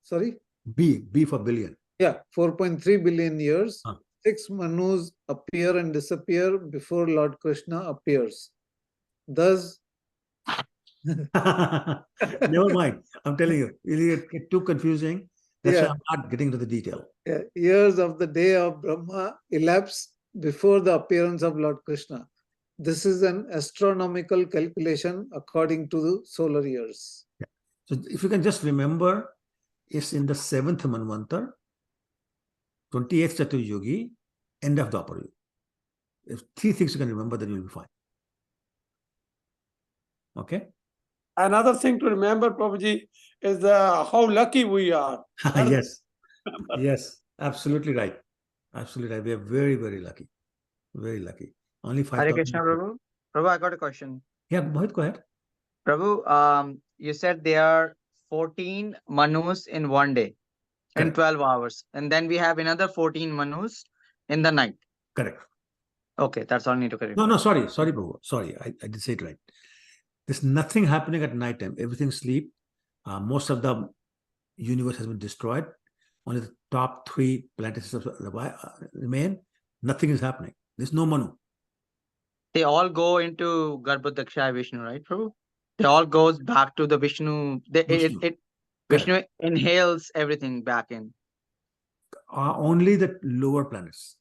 Speaker 6: Sorry?
Speaker 1: B for billion.
Speaker 6: Yeah, 4.3 billion years. 6 Manus appear and disappear before Lord Krishna appears. Thus,
Speaker 1: never mind. I'm telling you, it'll get too confusing. That's why I'm not getting into the detail.
Speaker 6: Years of the day of Brahma elapse before the appearance of Lord Krishna. This is an astronomical calculation according to the solar years.
Speaker 1: Yeah. So if you can just remember, it's in the 7th Manvantar, 28th Chaturyugi, end of Dwapar Yuga. If 3 things you can remember, then you'll be fine. Okay?
Speaker 3: Another thing to remember, Prabhuji, is how lucky we are.
Speaker 1: Yes. Yes, absolutely right. Absolutely right. We are very, very lucky. Very lucky. Only 5,000.
Speaker 5: Hare Krishna, Prabhu. Prabhu, I got a question.
Speaker 1: Yeah, Mohit, go ahead.
Speaker 5: Prabhu, you said there are 14 Manus in one day, in 12 hours. And then we have another 14 Manus in the night.
Speaker 1: Correct.
Speaker 5: Okay, that's all I need to correct.
Speaker 1: No, sorry, Prabhu. Sorry, I did say it right. There's nothing happening at night time. Everything sleep. Most of the universe has been destroyed. Only the top 3 planetary systems remain. Nothing is happening. There's no Manu.
Speaker 5: They all go into Garbhodakshaya Vishnu, right, Prabhu? They all goes back to the Vishnu. Vishnu inhales everything back in.
Speaker 1: Only the lower planets.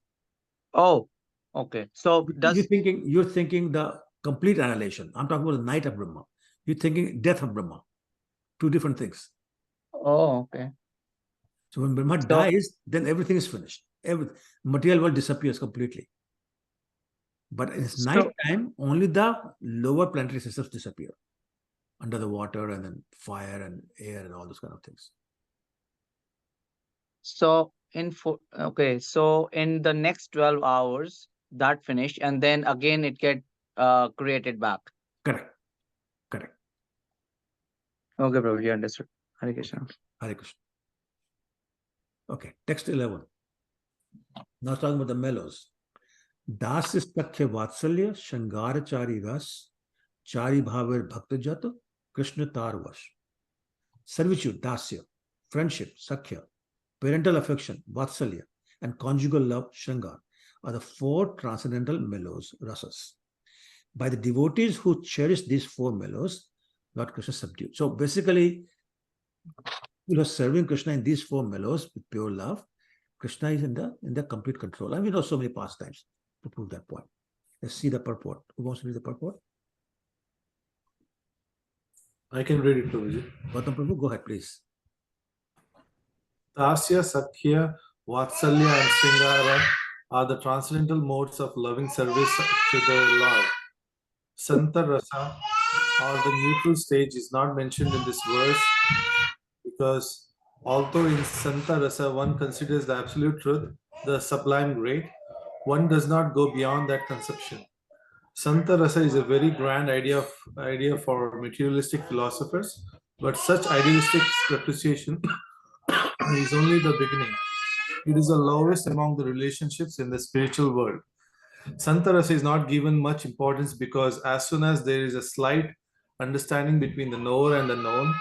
Speaker 5: Oh, okay. So
Speaker 1: you're thinking the complete annihilation. I'm talking about the night of Brahma. You're thinking death of Brahma. 2 different things.
Speaker 5: Oh, okay.
Speaker 1: So when Brahma dies, then everything is finished. Material world disappears completely. But in its night time, only the lower planetary systems disappear. Under the water, and then fire and air and all those kind of things.
Speaker 5: So in the next 12 hours, that finished, and then again it get created back.
Speaker 1: Correct.
Speaker 5: Okay, Prabhu, you understood. Hare Krishna.
Speaker 1: Hare Krishna. Okay, text 11. Now talking about the mellows. Das is Takhya Vatsalya, Shangara Chari Ras, Chari Bhaver Bhakta Jata, Krishna Tarvash. Servitude, Dasya, friendship, Sakhya, parental affection, Vatsalya, and conjugal love, Shangar, are the 4 transcendental mellows, rasas. By the devotees who cherish these 4 mellows, Lord Krishna subdued. So basically, you know, serving Krishna in these 4 mellows with pure love, Krishna is in the complete control. And we know so many pastimes to prove that point. Let's see the purport. Who wants to read the purport?
Speaker 6: I can read it, Prabhuji.
Speaker 1: Gautam Prabhu, go ahead, please.
Speaker 6: Dasya, Sakhya, Vatsalya, and Sringara are the transcendental modes of loving service to the Lord. Santa Rasa, or the neutral stage, is not mentioned in this verse because although in Santa Rasa one considers the absolute truth, the sublime great, one does not go beyond that conception. Santa Rasa is a very grand idea for materialistic philosophers, but such idealistic appreciation is only the beginning. It is the lowest among the relationships in the spiritual world. Santa Rasa is not given much importance because as soon as there is a slight understanding between the knower and the known,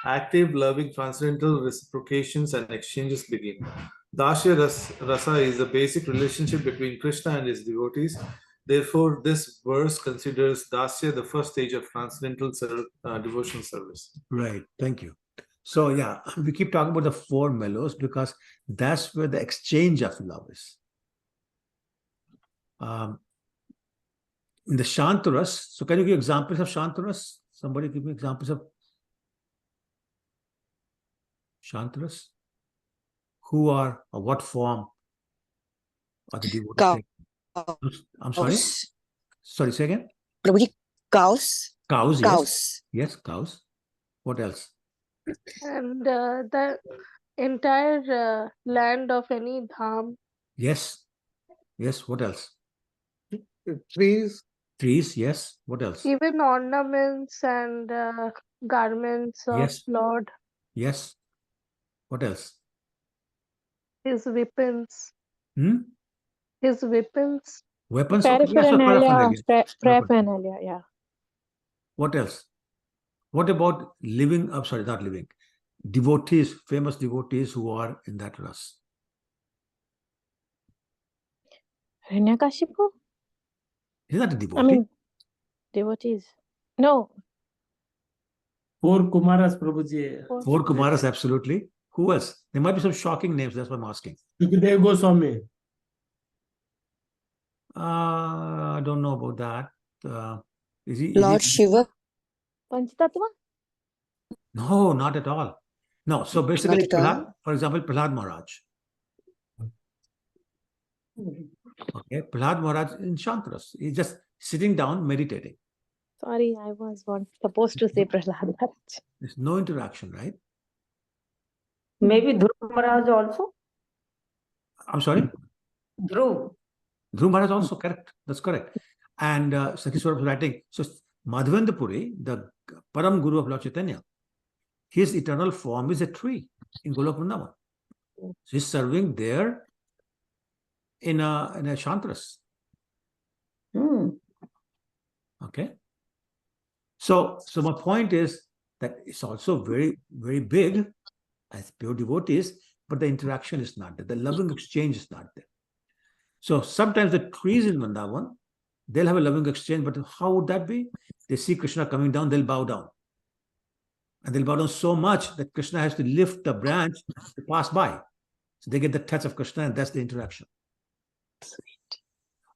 Speaker 6: active, loving, transcendental reciprocations and exchanges begin. Dasya Rasa is the basic relationship between Krishna and his devotees. Therefore, this verse considers Dasya the first stage of transcendental devotional service.
Speaker 1: Right, thank you. So yeah, we keep talking about the 4 mellows because that's where the exchange of love is. In the Shantaras, so can you give examples of Shantaras? Somebody give me examples of Shantaras? Who are, or what form are the devotees? I'm sorry? Sorry, say again?
Speaker 12: Cows.
Speaker 1: Cows, yes.
Speaker 12: Cows.
Speaker 1: Yes, cows. What else?
Speaker 13: And the entire land of any dham.
Speaker 1: Yes. Yes, what else?
Speaker 6: Trees.
Speaker 1: Trees, yes. What else?
Speaker 13: Even ornaments and garments of
Speaker 1: Yes.
Speaker 13: Lord.
Speaker 1: Yes. What else?
Speaker 13: His weapons.
Speaker 1: Hmm?
Speaker 13: His weapons.
Speaker 1: Weapons? Okay. Yes,
Speaker 9: Paraphernalia, yeah.
Speaker 1: What else? What about living, sorry, not living, devotees, famous devotees who are in that ras?
Speaker 9: Hiranyakashipu?
Speaker 1: Is that a devotee?
Speaker 9: I mean, devotees. No.
Speaker 11: 4 Kumaras, Prabhuji.
Speaker 1: 4 Kumaras, absolutely. Who else? There might be some shocking names, that's what I'm asking.
Speaker 11: Sukadev Goswami.
Speaker 1: I don't know about that. Is he
Speaker 12: Lord Shiva.
Speaker 9: Panchatattva?
Speaker 1: No, not at all. No, so basically, for example, Prahlad Maharaj. Okay, Prahlad Maharaj in Shantras. He's just sitting down, meditating.
Speaker 9: Sorry, I was supposed to say Prahlad Maharaj.
Speaker 1: There's no interaction, right?
Speaker 4: Maybe Dhruv Maharaj also?
Speaker 1: I'm sorry?
Speaker 4: Dhruv.
Speaker 1: Dhruv Maharaj also, correct. That's correct. And Sakhiswara was writing, so Madhavendra Puri, the Param Guru of Lord Chaitanya, his eternal form is a tree in Golok Vrindavan. So he's serving there in a Shantras. Okay. So my point is that it's also very, very big as pure devotees, but the interaction is not there. The loving exchange is not there. So sometimes the trees in Vrindavan, they'll have a loving exchange, but how would that be? They see Krishna coming down, they'll bow down. And they'll bow down so much that Krishna has to lift the branch to pass by. So they get the touch of Krishna, and that's the interaction. Sweet.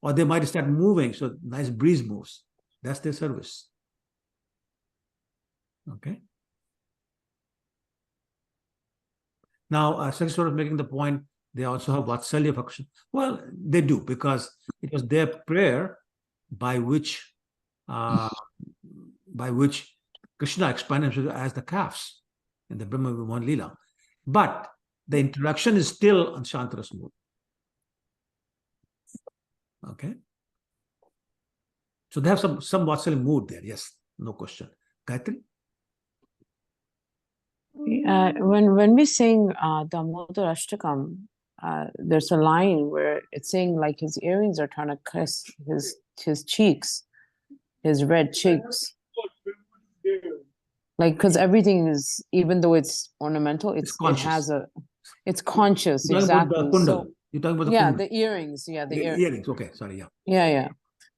Speaker 1: Or they might start moving, so nice breeze moves. That's their service. Okay. Now, Saraswati was making the point, they also have Vatsalya for Krishna. Well, they do, because it was their prayer by which Krishna expanded himself as the calves in the Brahma Vimana Lila. But the interaction is still on Shantaras mood. Okay. So they have some Vatsalya mood there, yes, no question. Gayatri?
Speaker 7: When we sing Damodar Ashtakam, there's a line where it's saying like his earrings are trying to kiss his cheeks, his red cheeks. Like, because everything is, even though it's ornamental, it has a, it's conscious.
Speaker 1: You're talking
Speaker 7: exactly.
Speaker 1: about the kundal.
Speaker 7: So
Speaker 1: You're talking about the
Speaker 7: yeah,
Speaker 1: kundal.
Speaker 7: the earrings. Yeah, the
Speaker 1: earrings. Okay, sorry. Yeah.
Speaker 7: Yeah.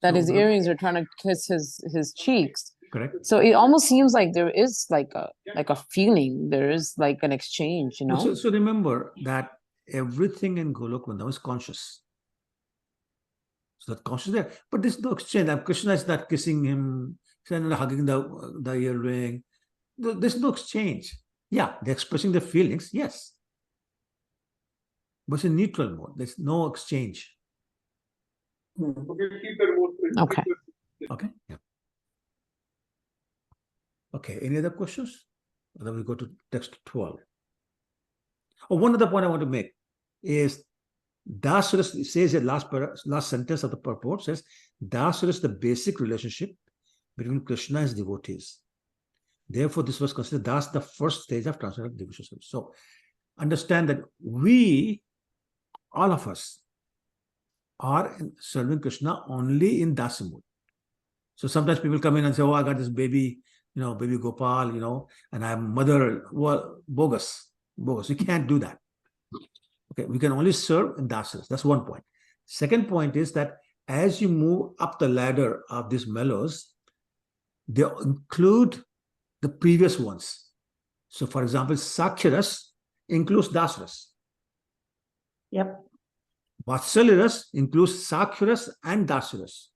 Speaker 7: That
Speaker 1: So
Speaker 7: his earrings are trying to kiss his cheeks.
Speaker 1: Correct.
Speaker 7: So it almost seems like there is like a feeling. There is like an exchange, you know.
Speaker 1: So remember that everything in Golok Vrindavan is conscious. So that conscious there, but there's no exchange. Krishna is not kissing him, hugging the earring. There's no exchange. Yeah, they're expressing their feelings. Yes, but it's in neutral mode. There's no exchange.
Speaker 7: Okay.
Speaker 1: Okay. Yeah. Okay. Any other questions? Then we go to text 12. Oh, one other point I want to make is Dasura says the last sentence of the purport says Dasura is the basic relationship between Krishna and his devotees. Therefore, this was considered that's the first stage of transcendental devotional service. So understand that we, all of us, are serving Krishna only in dasa mood. So sometimes people come in and say, oh, I got this baby, baby Gopal, and I'm mother, well, bogus. We can't do that. Okay, we can only serve in dasas. That's one point. Second point is that as you move up the ladder of these mellows, they include the previous ones. So for example, Sakhyaras includes Dasras.
Speaker 4: Yep.
Speaker 1: Vatsalyaras includes Sakhyaras and Dasyaras.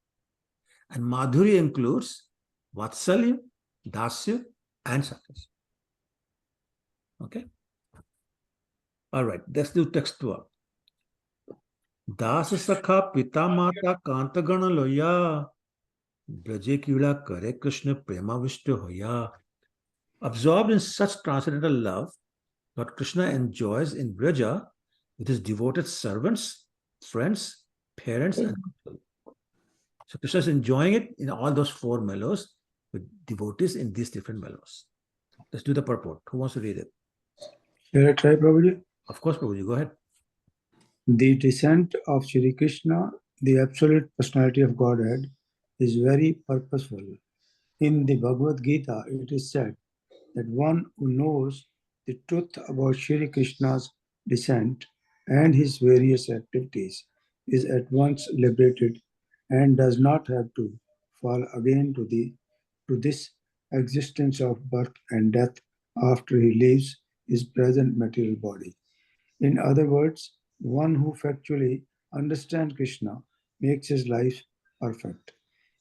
Speaker 1: And Madhurya includes Vatsalya, Dasya, and Sakhyaras. Okay? All right, let's do text 12. Das Sakha Pita Mata Kantagana Loya Braje Kila Kare Krishna Prema Vishtu Hoya. Absorbed in such transcendental love, Lord Krishna enjoys in Braja with his devoted servants, friends, parents, and people. So Krishna is enjoying it in all those four mellows with devotees in these different mellows. Let's do the purport. Who wants to read it?
Speaker 14: Shall I try, Prabhuji?
Speaker 1: Of course, Prabhuji, go ahead.
Speaker 14: The descent of Shri Krishna, the absolute personality of Godhead, is very purposeful. In the Bhagavad Gita, it is said that one who knows the truth about Shri Krishna's descent and his various activities is at once liberated and does not have to fall again to this existence of birth and death after he leaves his present material body. In other words, one who factually understands Krishna makes his life perfect.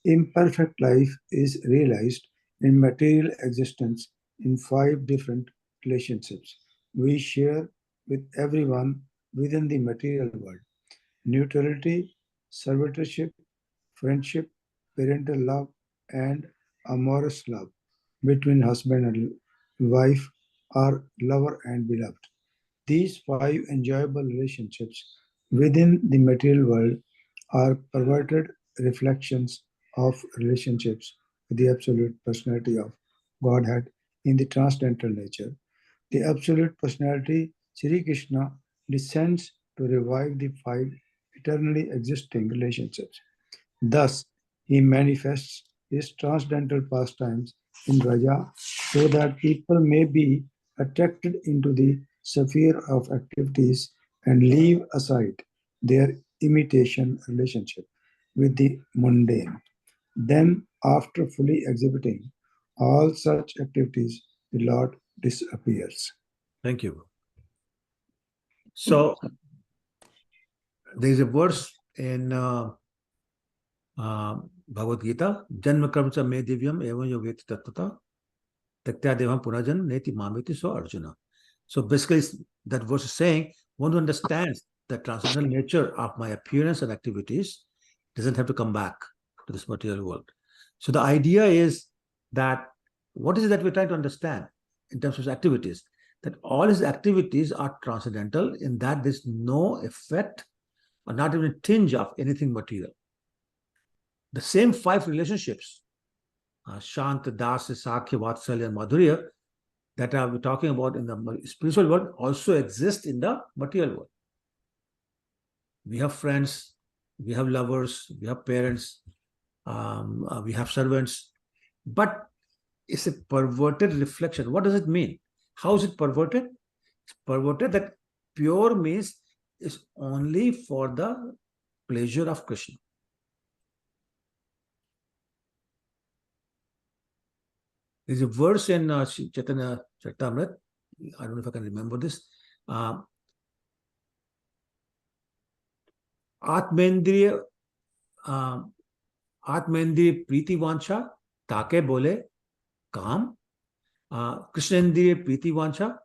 Speaker 14: Imperfect life is realized in material existence in 5 different relationships we share with everyone within the material world: neutrality, servitorship, friendship, parental love, and amorous love between husband and wife, or lover and beloved. These 5 enjoyable relationships within the material world are perverted reflections of relationships with the absolute personality of Godhead in the transcendental nature. The absolute personality, Sri Krishna, descends to revive the 5 eternally existing relationships. Thus, he manifests his transcendental pastimes in Raja so that people may be attracted into the sphere of activities and leave aside their imitation relationship with the mundane. Then, after fully exhibiting all such activities, the Lord disappears.
Speaker 1: Thank you. So, there's a verse in Bhagavad Gita, Janma Karmcha Me Divyam Evam Yogeti Tattata Taktya Devam Punajan Neti Mamiti So Arjuna. So basically, that verse is saying, one who understands the transcendental nature of my appearance and activities doesn't have to come back to this material world. So the idea is that what is it that we're trying to understand in terms of his activities? That all his activities are transcendental in that there's no effect or not even a tinge of anything material. The same 5 relationships, Shanta, Dasa, Sakhya, Vatsalya, and Madhurya, that we're talking about in the spiritual world also exist in the material world. We have friends, we have lovers, we have parents, we have servants, but it's a perverted reflection. What does it mean? How is it perverted? It's perverted that pure means is only for the pleasure of Krishna. There's a verse in Chaitanya Charitamrita. I don't know if I can remember this. Atmendriya Priti Vancha Take Bole Kam Krishnendriya Priti Vancha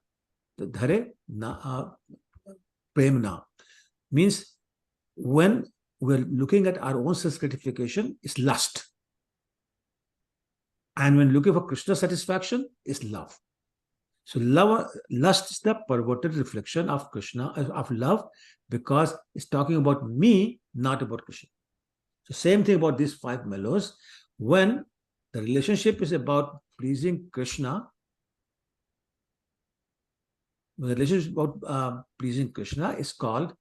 Speaker 1: Dhare Prem Na. Means when we're looking at our own self gratification, it's lust. And when looking for Krishna satisfaction, is love. So lust is the perverted reflection of Krishna, of love, because it's talking about me, not about Krishna. So same thing about these 5 mellows. When the relationship is about pleasing Krishna, when the relationship is about pleasing Krishna is called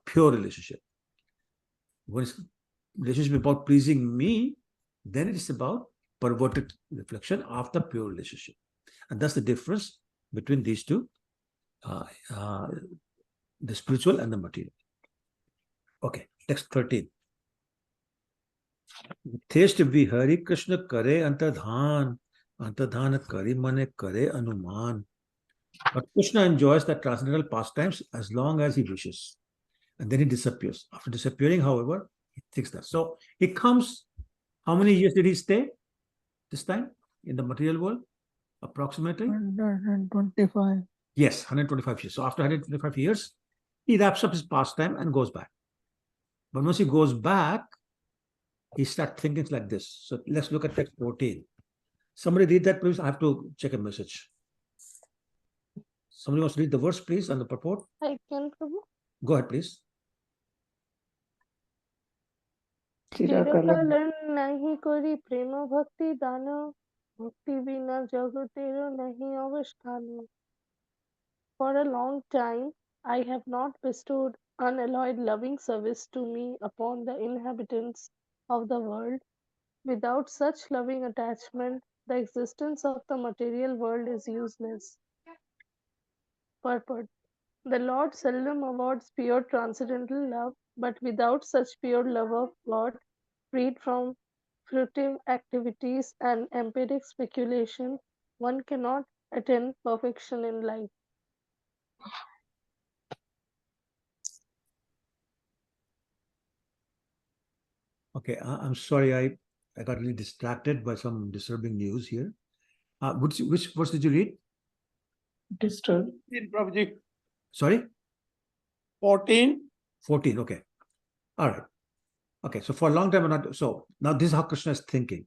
Speaker 1: pure relationship. When it's relationship about pleasing me, then it is about perverted reflection of the pure relationship. And that's the difference between these two, the spiritual and the material. Okay, text 13. Taste vi Hari Krishna kare antardhan kare mane kare anuman. But Krishna enjoys the transcendental pastimes as long as he wishes. And then he disappears. After disappearing, however, he thinks that. So he comes, how many years did he stay this time in the material world? Approximately?
Speaker 15: 125.
Speaker 1: Yes, 125 years. So after 125 years, he wraps up his pastime and goes back. But once he goes back, he starts thinking like this. So let's look at text 14. Somebody read that, please. I have to check a message. Somebody wants to read the verse, please, and the purport?
Speaker 13: I can, Prabhu.
Speaker 1: Go ahead, please.
Speaker 13: চিরকালন নাহি করি প্রেম ভক্তি দান ভক্তি বিনা জগতের নাহি অবস্থান. For a long time, I have not bestowed unalloyed loving service to me upon the inhabitants of the world. Without such loving attachment, the existence of the material world is useless. Purport. The Lord seldom awards pure transcendental love, but without such pure love of God, freed from fruitive activities and empiric speculation, one cannot attain perfection in life.
Speaker 1: Okay, I'm sorry, I got really distracted by some disturbing news here. Which verse did you read?
Speaker 3: Disturbed. Prabhuji.
Speaker 1: Sorry?
Speaker 3: 14.
Speaker 1: 14, okay. All right. Okay, so for a long time, so now this is how Krishna is thinking.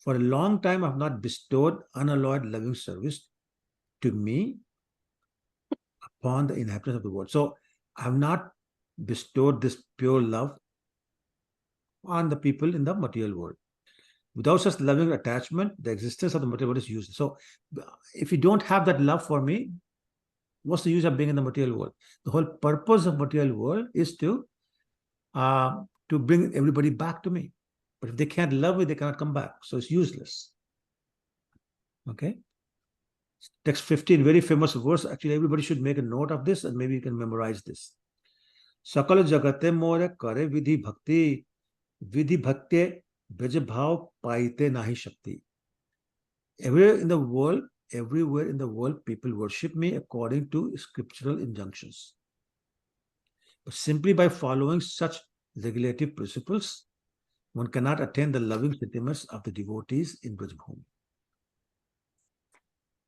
Speaker 1: For a long time, I have not bestowed unalloyed loving service to me upon the inhabitants of the world. So I have not bestowed this pure love on the people in the material world. Without such loving attachment, the existence of the material world is useless. So if you don't have that love for me, what's the use of being in the material world? The whole purpose of material world is to bring everybody back to me. But if they can't love me, they cannot come back. So it's useless. Okay. Text 15, very famous verse. Actually, everybody should make a note of this and maybe you can memorize this. Sakala jagate more kare vidhi bhakti braj bhav paite nahi shakti. Everywhere in the world, people worship me according to scriptural injunctions. But simply by following such regulative principles, one cannot attain the loving sentiments of the devotees in Brajbhumi.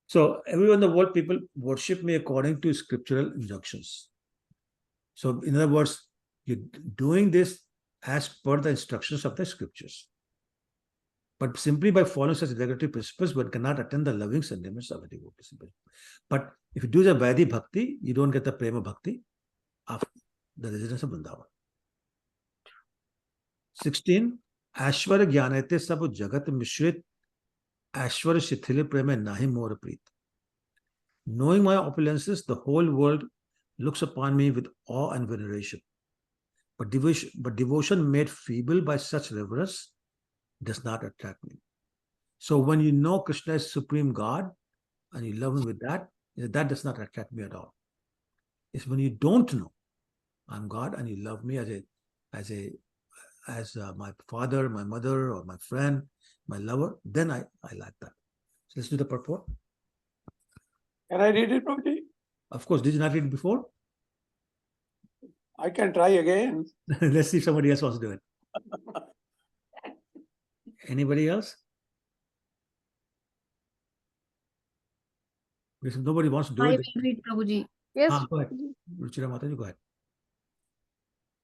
Speaker 1: So everywhere in the world, people worship me according to scriptural injunctions. So in other words, you're doing this as per the instructions of the scriptures. But simply by following such regulative principles, one cannot attain the loving sentiments of the devotees. But if you do the Vaidhi Bhakti, you don't get the Prema Bhakti of the residents of Vrindavan. 16. Aishwarya Jnanate Sab Jagat Mishrit Aishwarya Shithile Prema Nahi More Preet. Knowing my opulences, the whole world looks upon me with awe and veneration. But devotion made feeble by such reverence does not attract me. So when you know Krishna is Supreme God and you love him with that, that does not attract me at all. It's when you don't know I'm God and you love me as my father, my mother, or my friend, my lover, then I like that. So let's do the purport.
Speaker 3: Can I read it, Prabhuji?
Speaker 1: Of course. Did you not read it before?
Speaker 3: I can try again.
Speaker 1: Let's see if somebody else wants to do it. Anybody else? Because if nobody wants to do
Speaker 2: I
Speaker 1: it.
Speaker 2: will read, Prabhuji.
Speaker 13: Yes.
Speaker 1: Go ahead. Ruchira Mataji, go ahead.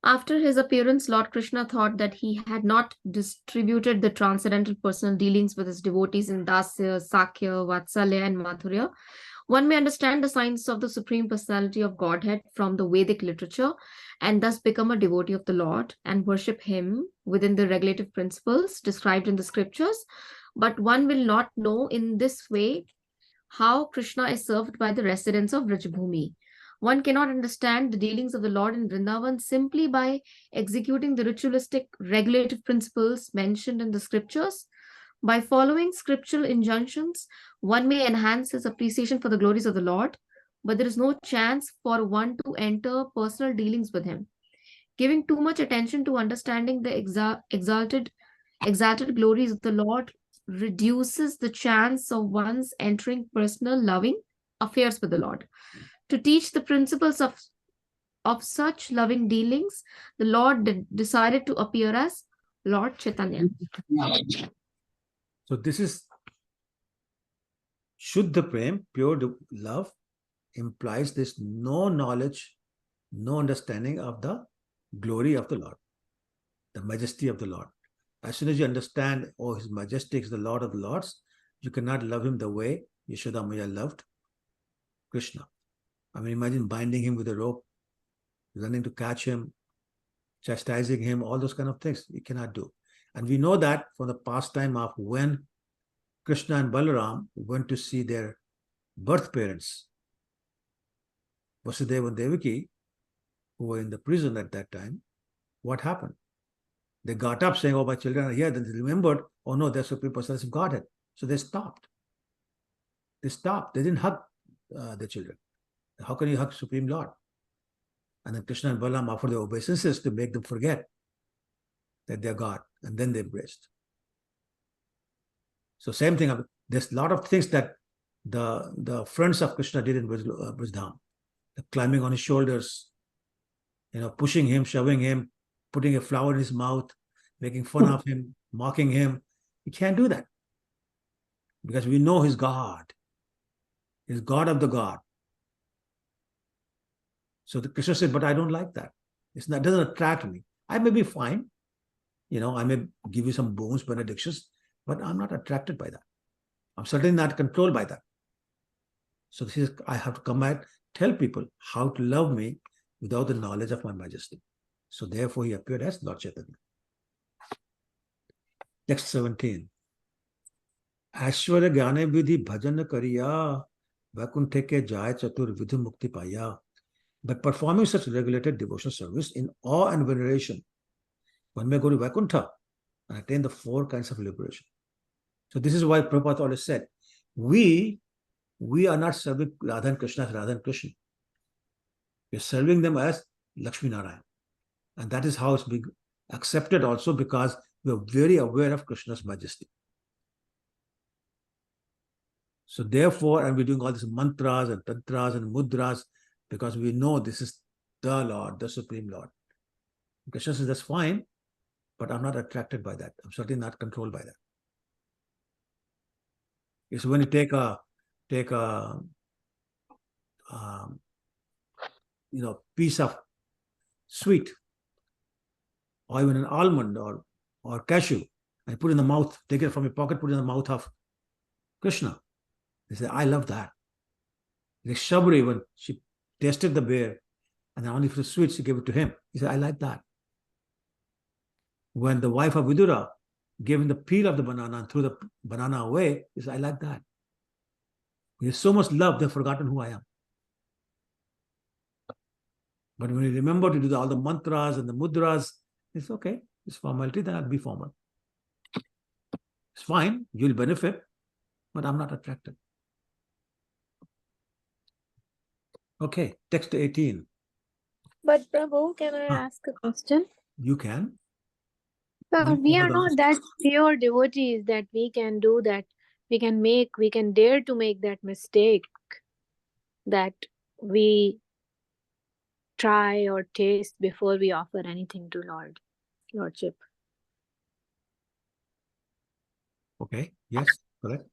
Speaker 2: After his appearance, Lord Krishna thought that he had not distributed the transcendental personal dealings with his devotees in Dasya, Sakya, Vatsalya, and Madhurya. One may understand the signs of the Supreme Personality of Godhead from the Vedic literature and thus become a devotee of the Lord and worship him within the regulative principles described in the scriptures. But one will not know in this way how Krishna is served by the residents of Vrajabhumi. One cannot understand the dealings of the Lord in Vrindavan simply by executing the ritualistic regulative principles mentioned in the scriptures. By following scriptural injunctions, one may enhance his appreciation for the glories of the Lord, but there is no chance for one to enter personal dealings with him. Giving too much attention to understanding the exalted glories of the Lord reduces the chance of one's entering personal loving affairs with the Lord. To teach the principles of such loving dealings, the Lord decided to appear as Lord Chaitanya.
Speaker 1: So this is Shuddha Prem, pure love, implies this no knowledge, no understanding of the glory of the Lord, the majesty of the Lord. As soon as you understand, oh, his majesty is the Lord of the Lords, you cannot love him the way Yashoda Maya loved Krishna. I mean, imagine binding him with a rope, running to catch him, chastising him, all those kind of things you cannot do. And we know that from the pastime of when Krishna and Balaram went to see their birth parents, Vasudeva and Devaki, who were in the prison at that time. What happened? They got up saying, oh, my children are here. Then they remembered, oh no, they're Supreme Personality of Godhead. So they stopped. They stopped. They didn't hug the children. How can you hug Supreme Lord? And then Krishna and Balaram offered their obeisances to make them forget that they're God. And then they embraced. So same thing. There's a lot of things that the friends of Krishna did in Braj-dham. Climbing on his shoulders, pushing him, shoving him, putting a flower in his mouth, making fun of him, mocking him. You can't do that. Because we know he's God. He's God of the God. So the Krishna said, but I don't like that. It doesn't attract me. I may be fine. I may give you some boons, benedictions, but I'm not attracted by that. I'm certainly not controlled by that. So this is, I have to come back, tell people how to love me without the knowledge of my majesty. So therefore he appeared as Lord Chaitanya. Text 17. Aishwarya Gyane Vidhi Bhajan Kariya Vaikuntha ke jaya chatur vidhi mukti paya. By performing such regulated devotional service in awe and veneration, one may go to Vaikuntha and attain the 4 kinds of liberation. So this is why Prabhupada always said, we are not serving Radha and Krishna as Radha and Krishna. We are serving them as Lakshmi Narayan. And that is how it's being accepted also, because we are very aware of Krishna's majesty. So therefore, and we're doing all these mantras and tantras and mudras, because we know this is the Lord, the Supreme Lord. Krishna says, that's fine, but I'm not attracted by that. I'm certainly not controlled by that. It's when you take a piece of sweet, or even an almond or cashew, and put it in the mouth, take it from your pocket, put it in the mouth of Krishna. They say, I love that. Like Shabri, when she tasted the bear, and only for the sweet, she gave it to him. He said, I like that. When the wife of Vidura gave him the peel of the banana and threw the banana away, he said, I like that. There's so much love, they've forgotten who I am. But when you remember to do all the mantras and the mudras, it's okay. It's formality, then I'll be formal. It's fine, you'll benefit, but I'm not attracted. Okay, text 18.
Speaker 9: But Prabhu, can I ask a question?
Speaker 1: You can.
Speaker 9: We are not that pure devotees that we can do that. We can dare to make that mistake that we try or taste before we offer anything to Lordship.
Speaker 1: Okay, yes, correct.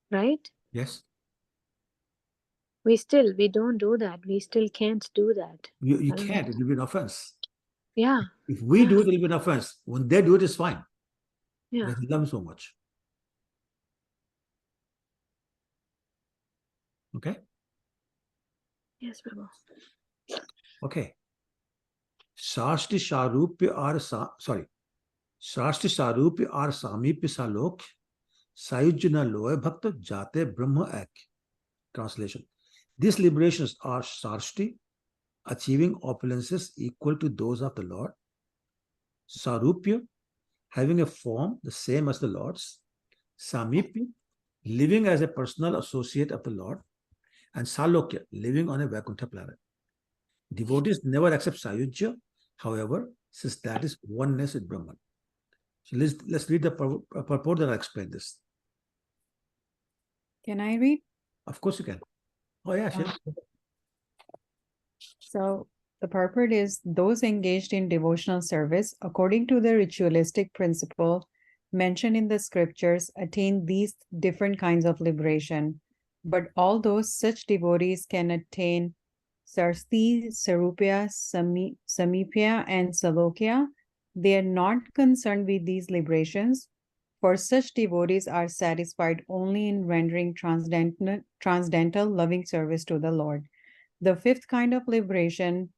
Speaker 9: Right?
Speaker 1: Yes.
Speaker 9: We don't do that. We still can't do that.
Speaker 1: You can't, it will be an offense.
Speaker 9: Yeah.
Speaker 1: If we do it, it will be an offense. When they do it, it's fine.
Speaker 9: Yeah.
Speaker 1: Because we love them so much. Okay?
Speaker 9: Yes, Prabhu.
Speaker 1: Okay. Shashti Sharupya or Shashti Sharupya or Samipya Salok Sayujana Loe Bhakta Jate Brahma Ek. Translation. These liberations are Shashti, achieving opulences equal to those of the Lord. Sarupya, having a form the same as the Lord's. Samipya, living as a personal associate of the Lord. And Salokya, living on a Vaikuntha planet. Devotees never accept Sayujya, however, since that is oneness with Brahman. So let's read the purport that I explain this.
Speaker 16: Can I read?
Speaker 1: Of course you can. Oh yeah, sure.
Speaker 16: So the purport is those engaged in devotional service according to the ritualistic principle mentioned in the scriptures attain these different kinds of liberation. But although such devotees can attain Sarsti, Sarupya, Samipya, and Salokya, they are not concerned with these liberations, for such devotees are satisfied only in rendering transcendental loving service to the Lord. The fifth kind of liberation,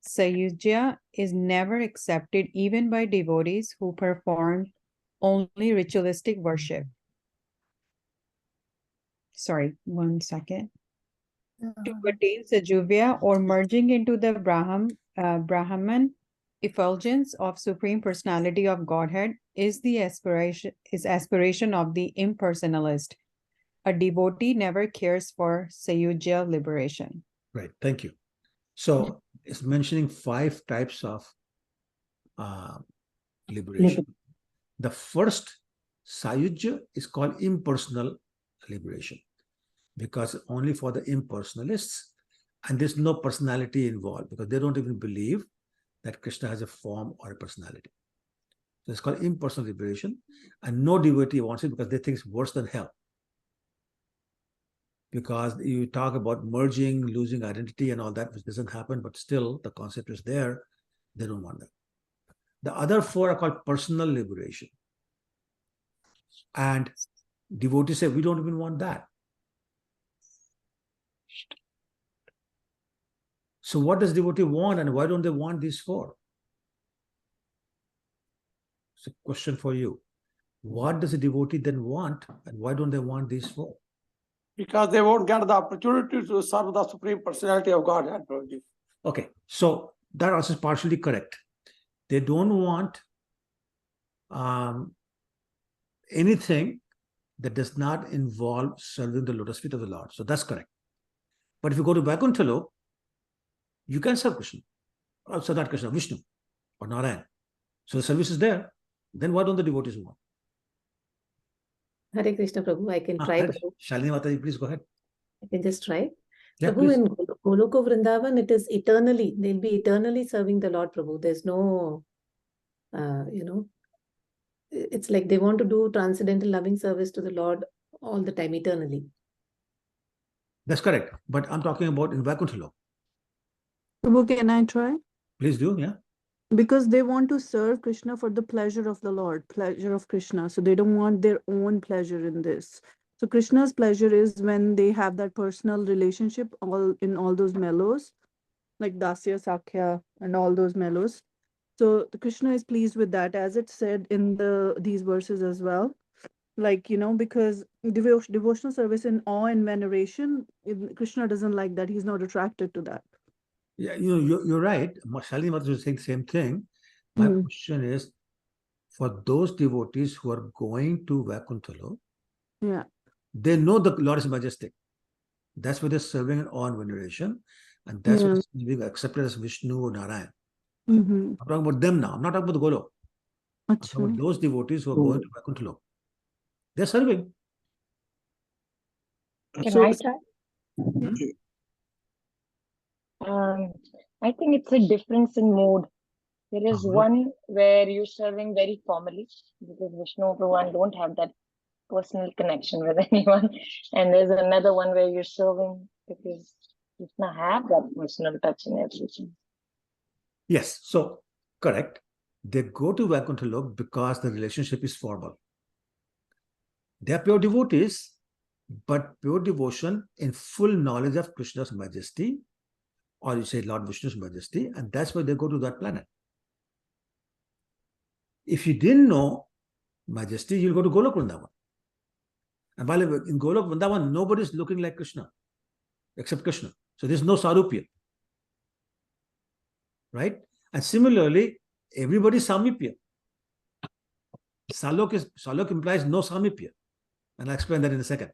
Speaker 16: Sayujya, is never accepted even by devotees who perform only ritualistic worship. Sorry, 1 second. To attain Sajuvya or merging into the Brahman effulgence of Supreme Personality of Godhead is the aspiration of the impersonalist. A devotee never cares for Sayujya liberation.
Speaker 1: Right, thank you. So it's mentioning 5 types of liberation. The first, Sayujya, is called impersonal liberation because only for the impersonalists, and there's no personality involved because they don't even believe that Krishna has a form or a personality. So it's called impersonal liberation, and no devotee wants it because they think it's worse than hell. Because you talk about merging, losing identity and all that, which doesn't happen, but still the concept is there. They don't want that. The other 4 are called personal liberation. And devotees say, we don't even want that. So what does devotee want and why don't they want these 4? It's a question for you. What does a devotee then want and why don't they want these 4?
Speaker 3: Because they won't get the opportunity to serve the Supreme Personality of Godhead.
Speaker 1: Okay, so that answer is partially correct. They don't want anything that does not involve serving the lotus feet of the Lord. So that's correct. But if you go to Vaikuntha, you can serve Krishna. So not Krishna, Vishnu or Narayan. So the service is there. Then why don't the devotees want?
Speaker 8: Hare Krishna, Prabhu. I can try.
Speaker 1: Shalini Mataji, please go ahead.
Speaker 8: I can just try.
Speaker 1: Yeah,
Speaker 8: Prabhu,
Speaker 1: please.
Speaker 8: in Goloka Vrindavan, it is eternally. They'll be eternally serving the Lord, Prabhu. There's no, it's like they want to do transcendental loving service to the Lord all the time, eternally.
Speaker 1: That's correct. But I'm talking about in Vaikuntha.
Speaker 15: Prabhu, can I try?
Speaker 1: Please do, yeah.
Speaker 15: Because they want to serve Krishna for the pleasure of the Lord, pleasure of Krishna. So they don't want their own pleasure in this. So Krishna's pleasure is when they have that personal relationship in all those mellows, like Dasya, Sakhya, and all those mellows. So Krishna is pleased with that, as it said in these verses as well. Like, because devotional service in awe and veneration, Krishna doesn't like that. He's not attracted to that.
Speaker 1: Yeah, you're right. Shalini Mataji was saying the same thing. My question is, for those devotees who are going to Vaikuntha,
Speaker 15: yeah,
Speaker 1: they know the Lord is majestic. That's why they're serving in awe and veneration, and that's why it's being accepted as Vishnu or Narayan. I'm talking about them now. I'm not talking about the Golok. I'm talking about those devotees who are going to Vaikuntha. They're serving.
Speaker 17: Can I try? I think it's a difference in mood. There is one where you're serving very formally because Vishnu Bhagavan don't have that personal connection with anyone, and there's another one where you're serving because Krishna have that personal touch in everything.
Speaker 1: Yes, so correct. They go to Vaikuntha Lok because the relationship is formal. They are pure devotees, but pure devotion in full knowledge of Krishna's majesty, or you say Lord Vishnu's majesty, and that's why they go to that planet. If you didn't know majesty, you'll go to Golok Vrindavan. And while in Golok Vrindavan, nobody is looking like Krishna, except Krishna. So there's no Sarupya. Right? And similarly, everybody is Samipya. Salok implies no Samipya. And I'll explain that in a second.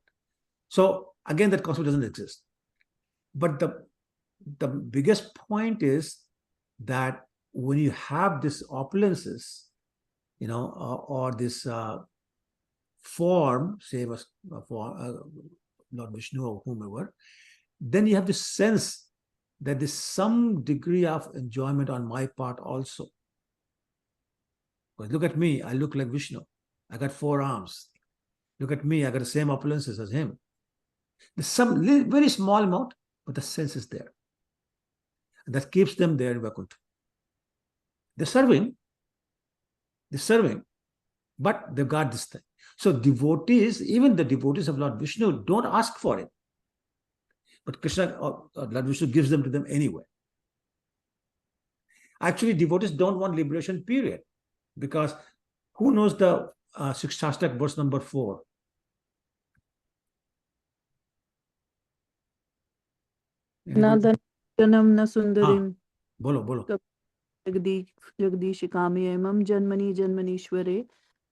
Speaker 1: So again, that concept doesn't exist. But the biggest point is that when you have these opulences, or this form, say for Lord Vishnu or whomever, then you have this sense that there's some degree of enjoyment on my part also. But look at me, I look like Vishnu. I got 4 arms. Look at me, I got the same opulences as him. There's some very small amount, but the sense is there. And that keeps them there in Vaikuntha. They're serving, but they've got this thing. So devotees, even the devotees of Lord Vishnu, don't ask for it. But Krishna or Lord Vishnu gives them to them anyway. Actually, devotees don't want liberation, period. Because who knows the Shastak verse number 4? Bolo.
Speaker 15: Jagdish Kamyamam Janmani Janmanishware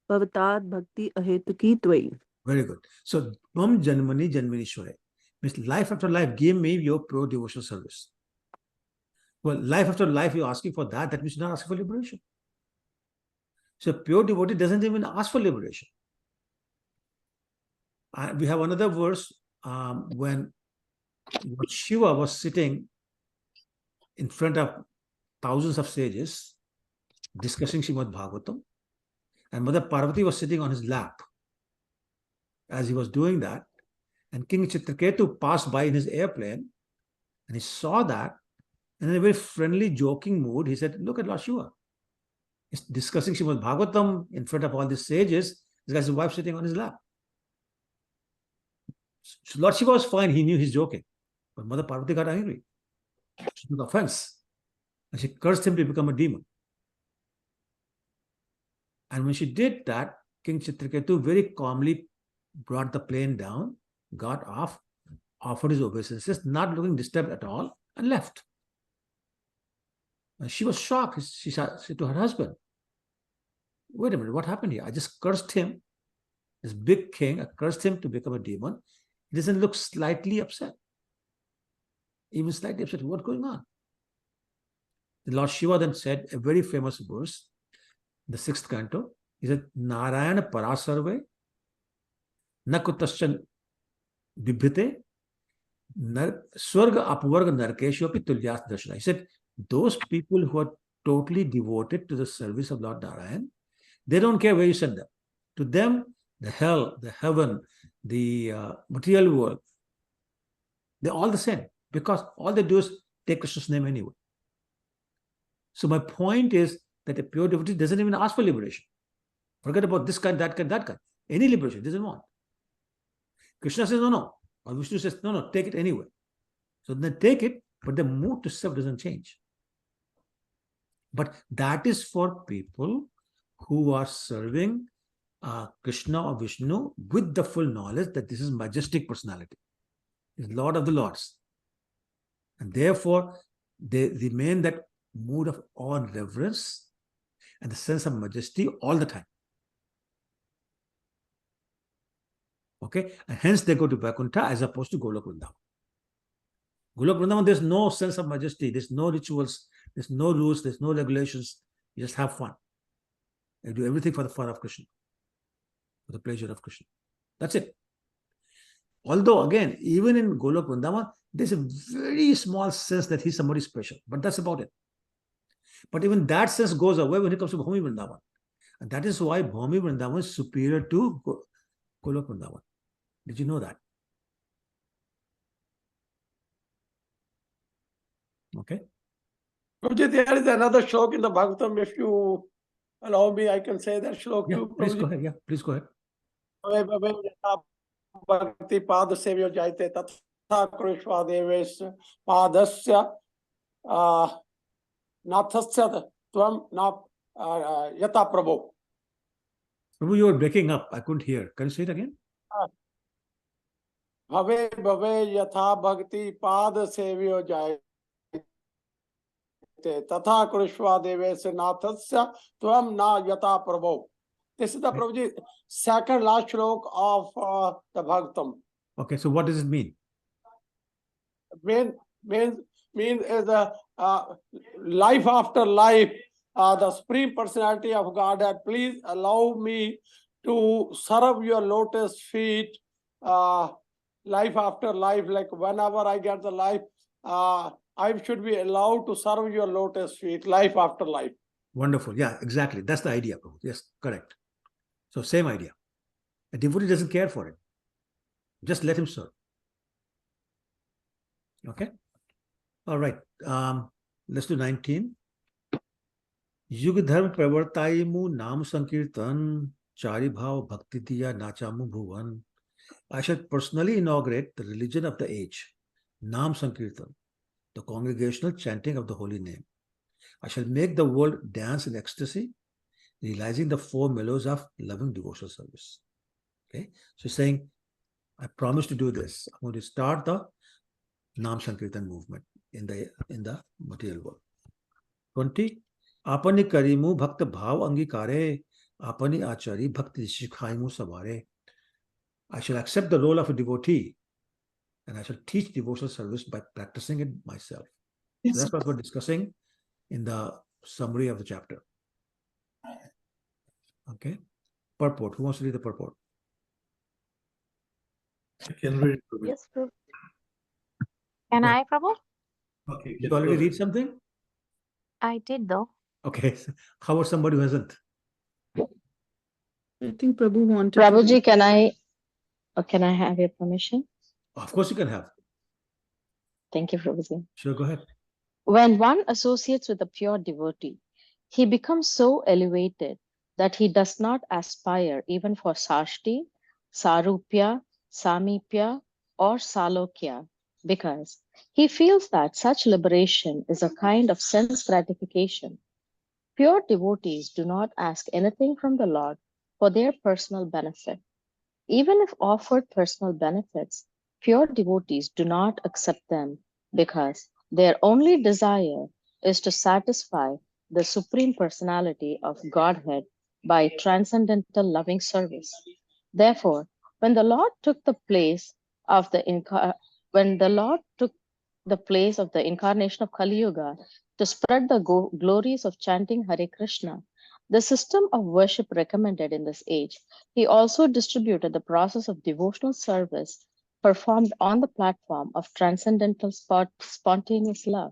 Speaker 15: Pavatat Bhakti Ahetuki Tvai.
Speaker 1: Very good. So, Mam Janmani Janmanishware means life after life, give me your pure devotional service. Well, life after life, you're asking for that. That means you're not asking for liberation. So, pure devotee doesn't even ask for liberation. We have another verse when Shiva was sitting in front of thousands of sages discussing Srimad Bhagavatam, and Mother Parvati was sitting on his lap as he was doing that, and King Chitraketu passed by in his airplane, and he saw that, and in a very friendly, joking mood, he said, look at Lord Shiva. He's discussing Srimad Bhagavatam in front of all these sages. This guy's wife sitting on his lap. So Lord Shiva was fine. He knew he's joking. But Mother Parvati got angry. She took offense. And she cursed him to become a demon. And when she did that, King Chitraketu very calmly brought the plane down, got off, offered his obeisances, not looking disturbed at all, and left. And she was shocked. She said to her husband, wait a minute, what happened here? I just cursed him, this big king, I cursed him to become a demon. He doesn't look slightly upset. Even slightly upset. What's going on? The Lord Shiva then said a very famous verse, the 6th canto. He said, Narayana Parasarve, Nakutashan Bibhite, Swarga Apvarga Narkeshopi Tulyas Darshana. He said, those people who are totally devoted to the service of Lord Narayan, they don't care where you send them. To them, the hell, the heaven, the material world, they're all the same, because all they do is take Krishna's name anyway. So my point is that a pure devotee doesn't even ask for liberation. Forget about this kind, that kind, that kind. Any liberation, doesn't want. Krishna says, no. Or Vishnu says, no, take it anyway. So they take it, but the mood to serve doesn't change. But that is for people who are serving Krishna or Vishnu with the full knowledge that this is majestic personality. He's Lord of the Lords. And therefore, they remain that mood of awe and reverence and the sense of majesty all the time. Okay? And hence they go to Vaikuntha as opposed to Golok Vrindavan. Golok Vrindavan, there's no sense of majesty, there's no rituals, there's no rules, there's no regulations. You just have fun. You do everything for the fun of Krishna, for the pleasure of Krishna. That's it. Although, again, even in Golok Vrindavan, there's a very small sense that he's somebody special, but that's about it. But even that sense goes away when it comes to Bhumi Vrindavan. And that is why Bhumi Vrindavan is superior to Golok Vrindavan. Did you know that? Okay.
Speaker 3: Prabhuji, there is another shlok in the Bhagavatam. If you allow me, I can say that shlok
Speaker 1: Yeah,
Speaker 3: too.
Speaker 1: please go ahead. Yeah, please go ahead.
Speaker 3: Bhakti pada sevyo jaite tatha krishva deves padasya nathasya tvam na yata prabhu.
Speaker 1: Prabhu, you were breaking up. I couldn't hear. Can you say it again?
Speaker 3: Bhave bhave yatha bhakti pada sevyo jaite tatha krishva deves nathasya tvam na yata prabhu. This is the Prabhuji second last shlok of the Bhagavatam.
Speaker 1: Okay, so what does it mean?
Speaker 3: Means is the life after life, the Supreme Personality of Godhead. Please allow me to serve your lotus feet, life after life. Like whenever I get the life, I should be allowed to serve your lotus feet, life after life.
Speaker 1: Wonderful. Yeah, exactly. That's the idea, Prabhu. Yes, correct. So same idea. A devotee doesn't care for it. Just let him serve. Okay. All right. Let's do 19. Yug dharma pravartayimu nam sankirtan chari bhav bhakti diya nachamu bhuvan. I shall personally inaugurate the religion of the age, Nam Sankirtan, the congregational chanting of the holy name. I shall make the world dance in ecstasy, realizing the four mellows of loving devotional service. Okay, so saying, I promise to do this. I'm going to start the Nam Sankirtan movement in the material world. 20. Apani karimu bhakta bhav angikare, apani achari bhakti shikhaimu sabare. I shall accept the role of a devotee and I shall teach devotional service by practicing it myself. Yes. So that's what we're discussing in the summary of the chapter. Okay. Purport. Who wants to read the purport?
Speaker 6: I can read it.
Speaker 13: Yes, Prabhu.
Speaker 9: Can I, Prabhu?
Speaker 1: Okay. You already read something?
Speaker 9: I did, though.
Speaker 1: Okay. So how about somebody who hasn't?
Speaker 15: I think Prabhu wanted
Speaker 17: Prabhuji, can I have your permission?
Speaker 1: Of course you can have.
Speaker 17: Thank you, Prabhuji.
Speaker 1: Sure, go ahead.
Speaker 17: When one associates with a pure devotee, he becomes so elevated that he does not aspire even for Sashti, Sarupya, Samipya, or Salokya, because he feels that such liberation is a kind of sense gratification. Pure devotees do not ask anything from the Lord for their personal benefit. Even if offered personal benefits, pure devotees do not accept them because their only desire is to satisfy the Supreme Personality of Godhead by transcendental loving service. Therefore, when the Lord took the place of the incarnation of Kali Yuga to spread the glories of chanting Hare Krishna, the system of worship recommended in this age, he also distributed the process of devotional service performed on the platform of transcendental spontaneous love.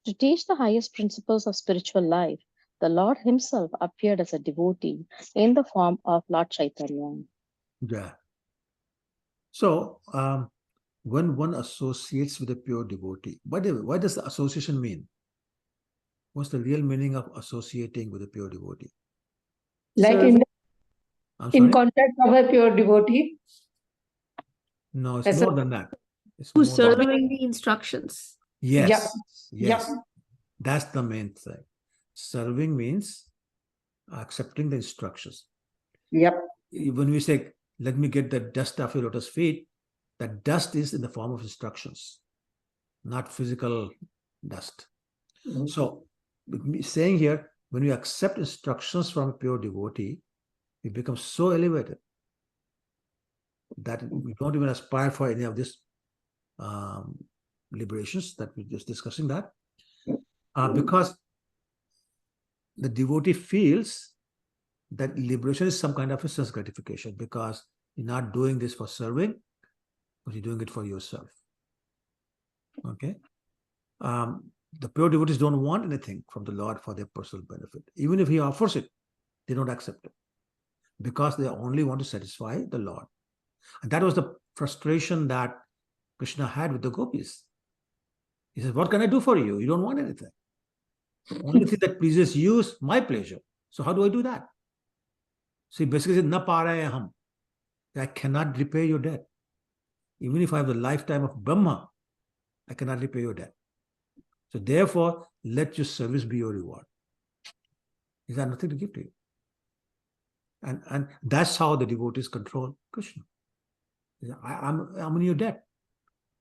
Speaker 17: To teach the highest principles of spiritual life, the Lord himself appeared as a devotee in the form of Lord Chaitanya.
Speaker 1: Yeah. So, when one associates with a pure devotee, what does the association mean? What's the real meaning of associating with a pure devotee?
Speaker 4: Like in contact of a pure devotee?
Speaker 1: No, it's more than that. It's
Speaker 2: Who's
Speaker 1: more than
Speaker 2: serving the instructions?
Speaker 1: Yes. Yes. That's the main thing. Serving means accepting the instructions.
Speaker 4: Yep.
Speaker 1: when we say, let me get the dust off your lotus feet, that dust is in the form of instructions, not physical dust. So, saying here, when we accept instructions from a pure devotee, we become so elevated that we don't even aspire for any of these liberations that we're just discussing that. Because the devotee feels that liberation is some kind of a sense gratification, because you're not doing this for serving, but you're doing it for yourself. Okay? The pure devotees don't want anything from the Lord for their personal benefit. Even if he offers it, they don't accept it, because they only want to satisfy the Lord. And that was the frustration that Krishna had with the gopis. He said, what can I do for you? You don't want anything. The only thing that pleases you is my pleasure. So how do I do that? So he basically said, na paraya ham. I cannot repay your debt. Even if I have the lifetime of Brahma, I cannot repay your debt. So therefore, let your service be your reward. He has nothing to give to you. And that's how the devotees control Krishna. I'm in your debt.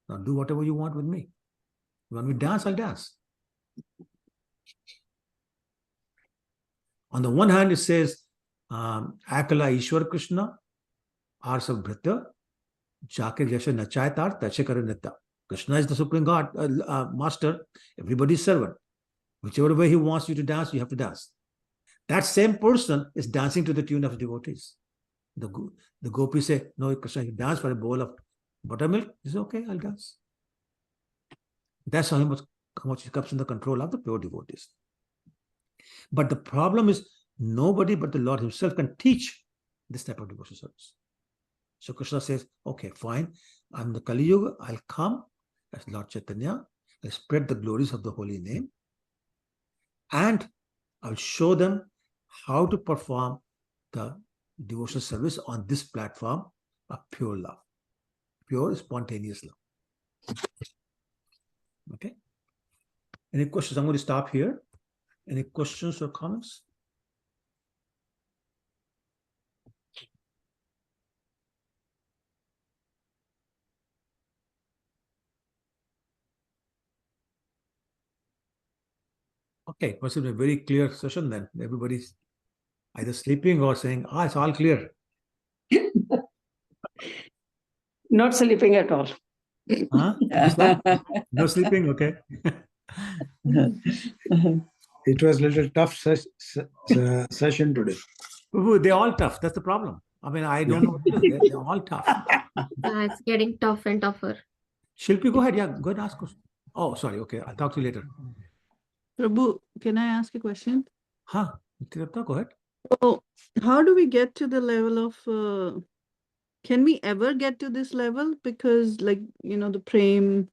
Speaker 1: Now do whatever you want with me. When we dance, I'll dance. On the one hand, it says, Akala Ishwar Krishna, Arsav Bhrita, Jake Jasha Nachaitar, Tache Karanetta. Krishna is the Supreme God, Master, everybody's servant. Whichever way he wants you to dance, you have to dance. That same person is dancing to the tune of devotees. The gopis say, no, Krishna, you dance for a bowl of buttermilk. He says, okay, I'll dance. That's how much he comes in the control of the pure devotees. But the problem is, nobody but the Lord himself can teach this type of devotional service. So Krishna says, okay, fine. I'm the Kali Yuga. I'll come as Lord Chaitanya. I'll spread the glories of the holy name. And I'll show them how to perform the devotional service on this platform of pure love. Pure, spontaneous love. Okay? Any questions? I'm going to stop here. Any questions or comments? Okay, it must have been a very clear session then. Everybody's either sleeping or saying, it's all clear.
Speaker 4: Not sleeping at all.
Speaker 1: Huh? No sleeping? Okay.
Speaker 14: It was a little tough session today.
Speaker 1: They're all tough. That's the problem. I mean, I don't know what to do. They're all tough.
Speaker 2: Yeah, it's getting tough and tougher.
Speaker 1: Shilpi, go ahead. Yeah, go ahead and ask question. Oh, sorry. Okay, I'll talk to you later.
Speaker 15: Prabhu, can I ask a question?
Speaker 1: Huh? Go ahead.
Speaker 15: So, how do we get to the level of, can we ever get to this level? Because like, the prem,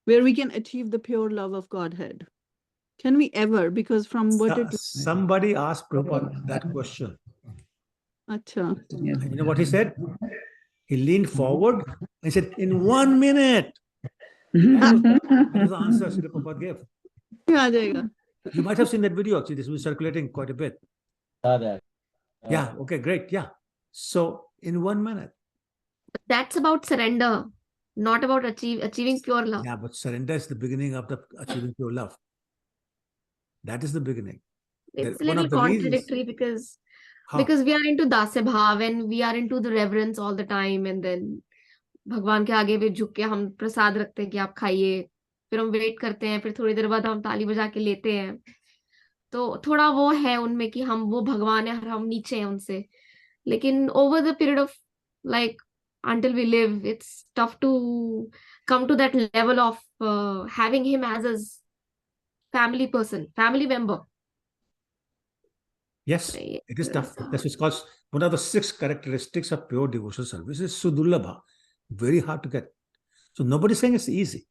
Speaker 15: where we can achieve the pure love of Godhead. Can we ever? Because from what
Speaker 1: somebody asked Prabhupada that question.
Speaker 15: Acha.
Speaker 1: You know what he said? He leaned forward and said, in 1 minute. That was the answer Srila Prabhupada gave. You might have seen that video, actually. This was circulating quite a bit. Yeah, okay, great. Yeah. So, in 1 minute.
Speaker 2: That's about surrender, not about achieving pure love.
Speaker 1: Yeah, but surrender is the beginning of the achieving pure love. That is the beginning.
Speaker 2: It's a little contradictory because we are into dasya bhav and we are into the reverence all the time, and then भगवान के आगे भी झुक के हम प्रसाद रखते हैं कि आप खाइए, फिर हम वेट करते हैं, फिर थोड़ी देर बाद हम ताली बजा के लेते हैं. तो थोड़ा वो है उनमें कि हम वो भगवान है और हम नीचे हैं उनसे. लेकिन over the period of like until we live, it's tough to come to that level of having him as a family person, family member.
Speaker 1: Yes, it is tough. That's because one of the 6 characteristics of pure devotional service is sudurlabha, very hard to get. So nobody's saying it's easy,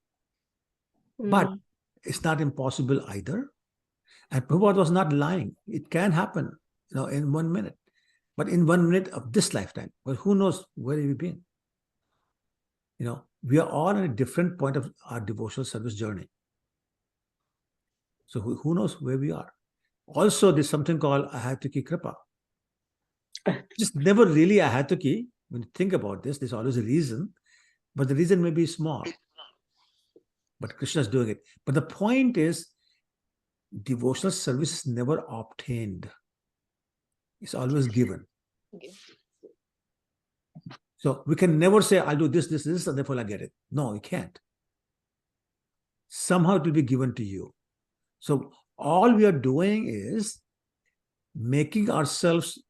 Speaker 1: but it's not impossible either. And Prabhupada was not lying. It can happen, in 1 minute. But in 1 minute of this lifetime, well, who knows where we've been? We are all at a different point of our devotional service journey. So who knows where we are? Also, there's something called Ahataki Kripa. Just never really Ahataki. When you think about this, there's always a reason, but the reason may be small. But Krishna is doing it. But the point is, devotional service is never obtained. It's always given. So we can never say, I'll do this, this, this, and therefore I'll get it. No, you can't. Somehow it will be given to you. So all we are doing is making ourselves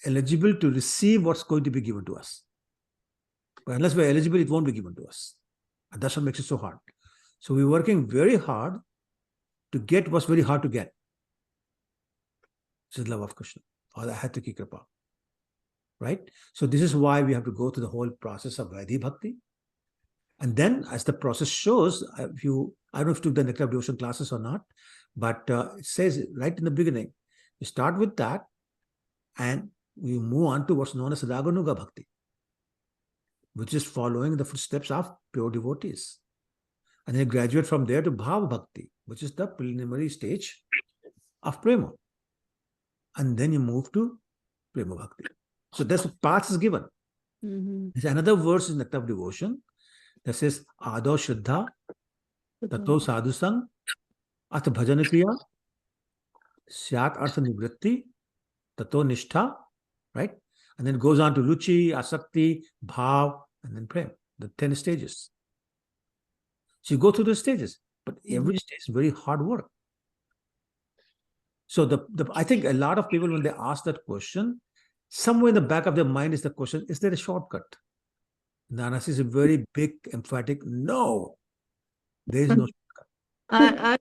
Speaker 1: eligible to receive what's going to be given to us. But unless we're eligible, it won't be given to us. And that's what makes it so hard. So we're working very hard to get what's very hard to get. This is love of Krishna, or the Ahataki Kripa. Right? So this is why we have to go through the whole process of Vaidhi Bhakti. And then as the process shows, I don't know if you took the Nectar of Devotion classes or not, but it says right in the beginning, you start with that and you move on to what's known as Raganuga Bhakti, which is following the footsteps of pure devotees. And then you graduate from there to Bhav Bhakti, which is the preliminary stage of Prema. And then you move to Prema Bhakti. So that's the path is given. There's another verse in Nectar of Devotion that says, Ado Shraddha, Tato Sadhusang, Atha Bhajan Kriya, Syat Artha Nivritti, Tato Nishtha, right? And then it goes on to Ruchi, Asakti, Bhav, and then Prem, the 10 stages. So you go through the stages, but every stage is very hard work. So I think a lot of people, when they ask that question, somewhere in the back of their mind is the question, is there a shortcut? Nana says a very big, emphatic, no, there is no
Speaker 15: I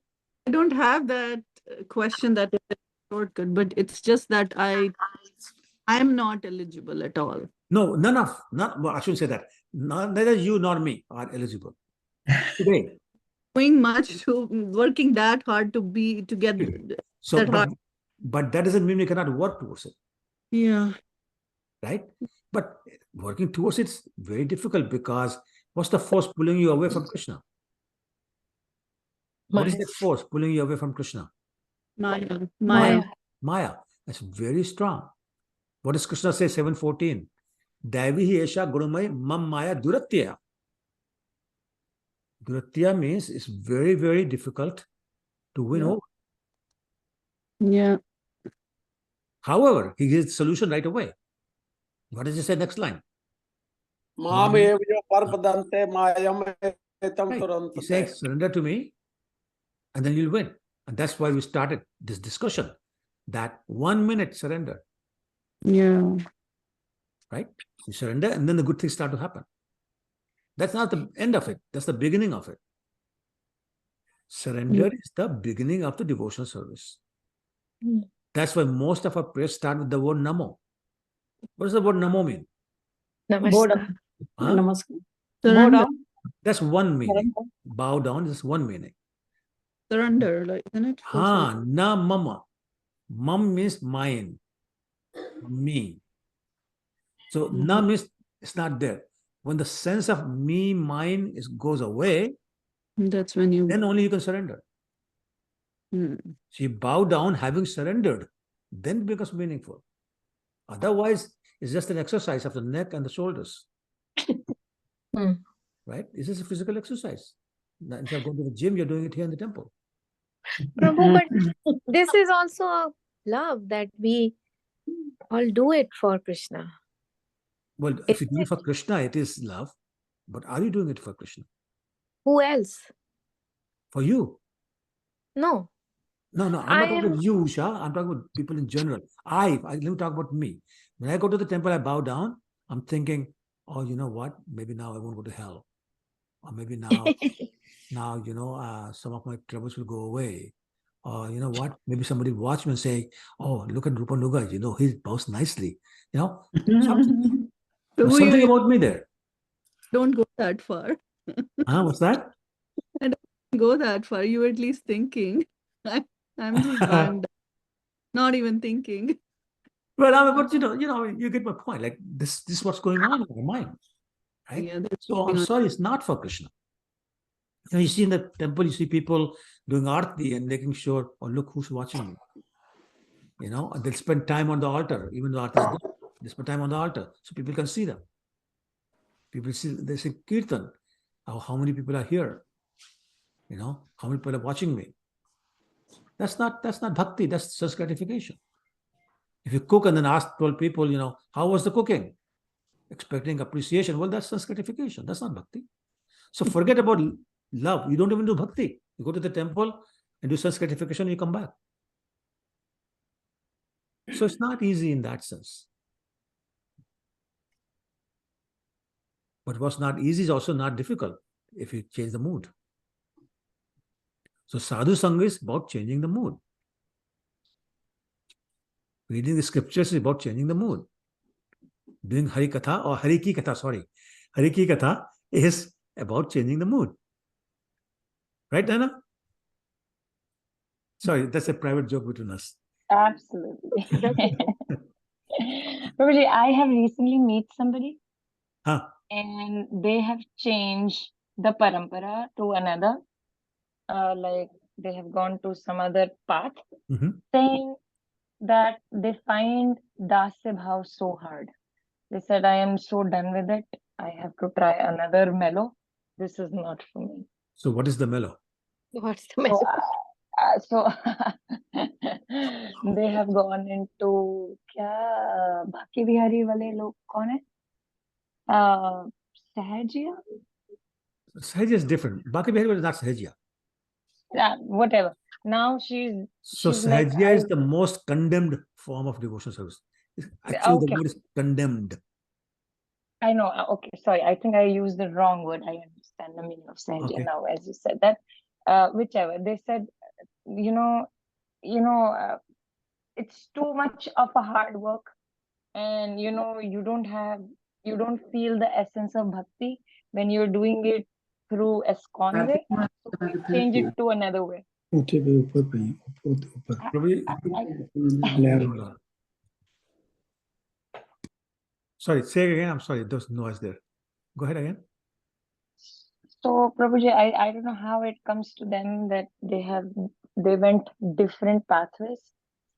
Speaker 15: don't have that question that is a shortcut, but it's just that I'm not eligible at all.
Speaker 1: No, well, I shouldn't say that. Neither you nor me are eligible today.
Speaker 15: Doing much to working that hard to get
Speaker 1: so,
Speaker 15: that hard.
Speaker 1: But that doesn't mean we cannot work towards it.
Speaker 15: Yeah.
Speaker 1: Right? But working towards it's very difficult because what's the force pulling you away from Krishna? What is that force pulling you away from Krishna? Maya. That's very strong. What does Krishna say, 7:14? Daivihi esha gurumai mam maya duratya. Duratya means it's very, very difficult to win over.
Speaker 15: Yeah.
Speaker 1: However, he gives the solution right away. What does he say next line?
Speaker 3: Right.
Speaker 1: He says, surrender to me, and then you'll win. And that's why we started this discussion, that 1 minute surrender.
Speaker 15: Yeah.
Speaker 1: Right? You surrender, and then the good things start to happen. That's not the end of it. That's the beginning of it. Surrender is the beginning of the devotional service. That's why most of our prayers start with the word Namo. What does the word Namo mean?
Speaker 12: Namaskar.
Speaker 15: Namaskar.
Speaker 12: Bow down.
Speaker 1: That's one meaning. Bow down is one meaning.
Speaker 15: Surrender, isn't it?
Speaker 1: Na mama. Mam means mine. Me. So na means it's not there. When the sense of me, mine goes away,
Speaker 15: that's when then
Speaker 1: only you can surrender. So you bow down having surrendered, then it becomes meaningful. Otherwise, it's just an exercise of the neck and the shoulders. Right? This is a physical exercise. Instead of going to the gym, you're doing it here in the temple.
Speaker 9: Prabhu, but this is also a love that we all do it for Krishna.
Speaker 1: Well, if you do it for Krishna, it is love. But are you doing it for Krishna?
Speaker 9: Who else?
Speaker 1: For you.
Speaker 9: No.
Speaker 1: No, I'm not talking about you, Usha. I'm talking about people in general. Let me talk about me. When I go to the temple, I bow down. I'm thinking, oh, you know what? Maybe now I won't go to hell. Or maybe now, some of my troubles will go away. Or you know what? Maybe somebody will watch me and say, oh, look at Rupanuga, he bows nicely. Something about me there.
Speaker 15: Don't go that far.
Speaker 1: What's that?
Speaker 15: I don't go that far. You at least thinking. I'm just bowing down. Not even thinking.
Speaker 1: Well, but you get my point. Like this is what's going on in my mind. Right?
Speaker 15: Yeah,
Speaker 1: so I'm sorry, it's not for Krishna. You see in the temple, you see people doing arti and making sure, oh, look who's watching me. You know, and they'll spend time on the altar, even though the altar is done. They spend time on the altar so people can see them. People see, they say Kirtan. How many people are here? You know, how many people are watching me? That's not bhakti, that's self gratification. If you cook and then ask 12 people, you know, how was the cooking? Expecting appreciation, well, that's self gratification. That's not bhakti. So forget about love. You don't even do bhakti. You go to the temple and do self gratification and you come back. So it's not easy in that sense. But what's not easy is also not difficult if you change the mood. So sadhu sangha is about changing the mood. Reading the scriptures is about changing the mood. Doing Hari Katha or Hari Ki Katha, sorry. Hari Ki Katha is about changing the mood. Right, Dana? Sorry, that's a private joke between us.
Speaker 17: Absolutely. Prabhuji, I have recently met somebody and they have changed the parampara to another. Like they have gone to some other path, saying that they find Dasya Bhav so hard. They said, I am so done with it. I have to try another mellow. This is not for me.
Speaker 1: So what is the mellow?
Speaker 9: What's the mellow?
Speaker 17: So they have gone into Bhakti Bihari wale log kaun hai? Sahajya?
Speaker 1: Sahajya is different. Bhakti Bihari is not Sahajya.
Speaker 17: Whatever. Now she's
Speaker 1: Sahajya
Speaker 17: like,
Speaker 1: is the most condemned form of devotional service. Actually, the word is condemned.
Speaker 17: I know. Okay, sorry. I think I used the wrong word. I understand the meaning of Sahajya now, as you said that. Whichever. They said, it's too much of a hard work, and you don't feel the essence of bhakti when you're doing it through ISKCON way. So change it to another way.
Speaker 1: Sorry, say again. I'm sorry, there's noise there. Go ahead again.
Speaker 17: So Prabhuji, I don't know how it comes to them that they went different pathways,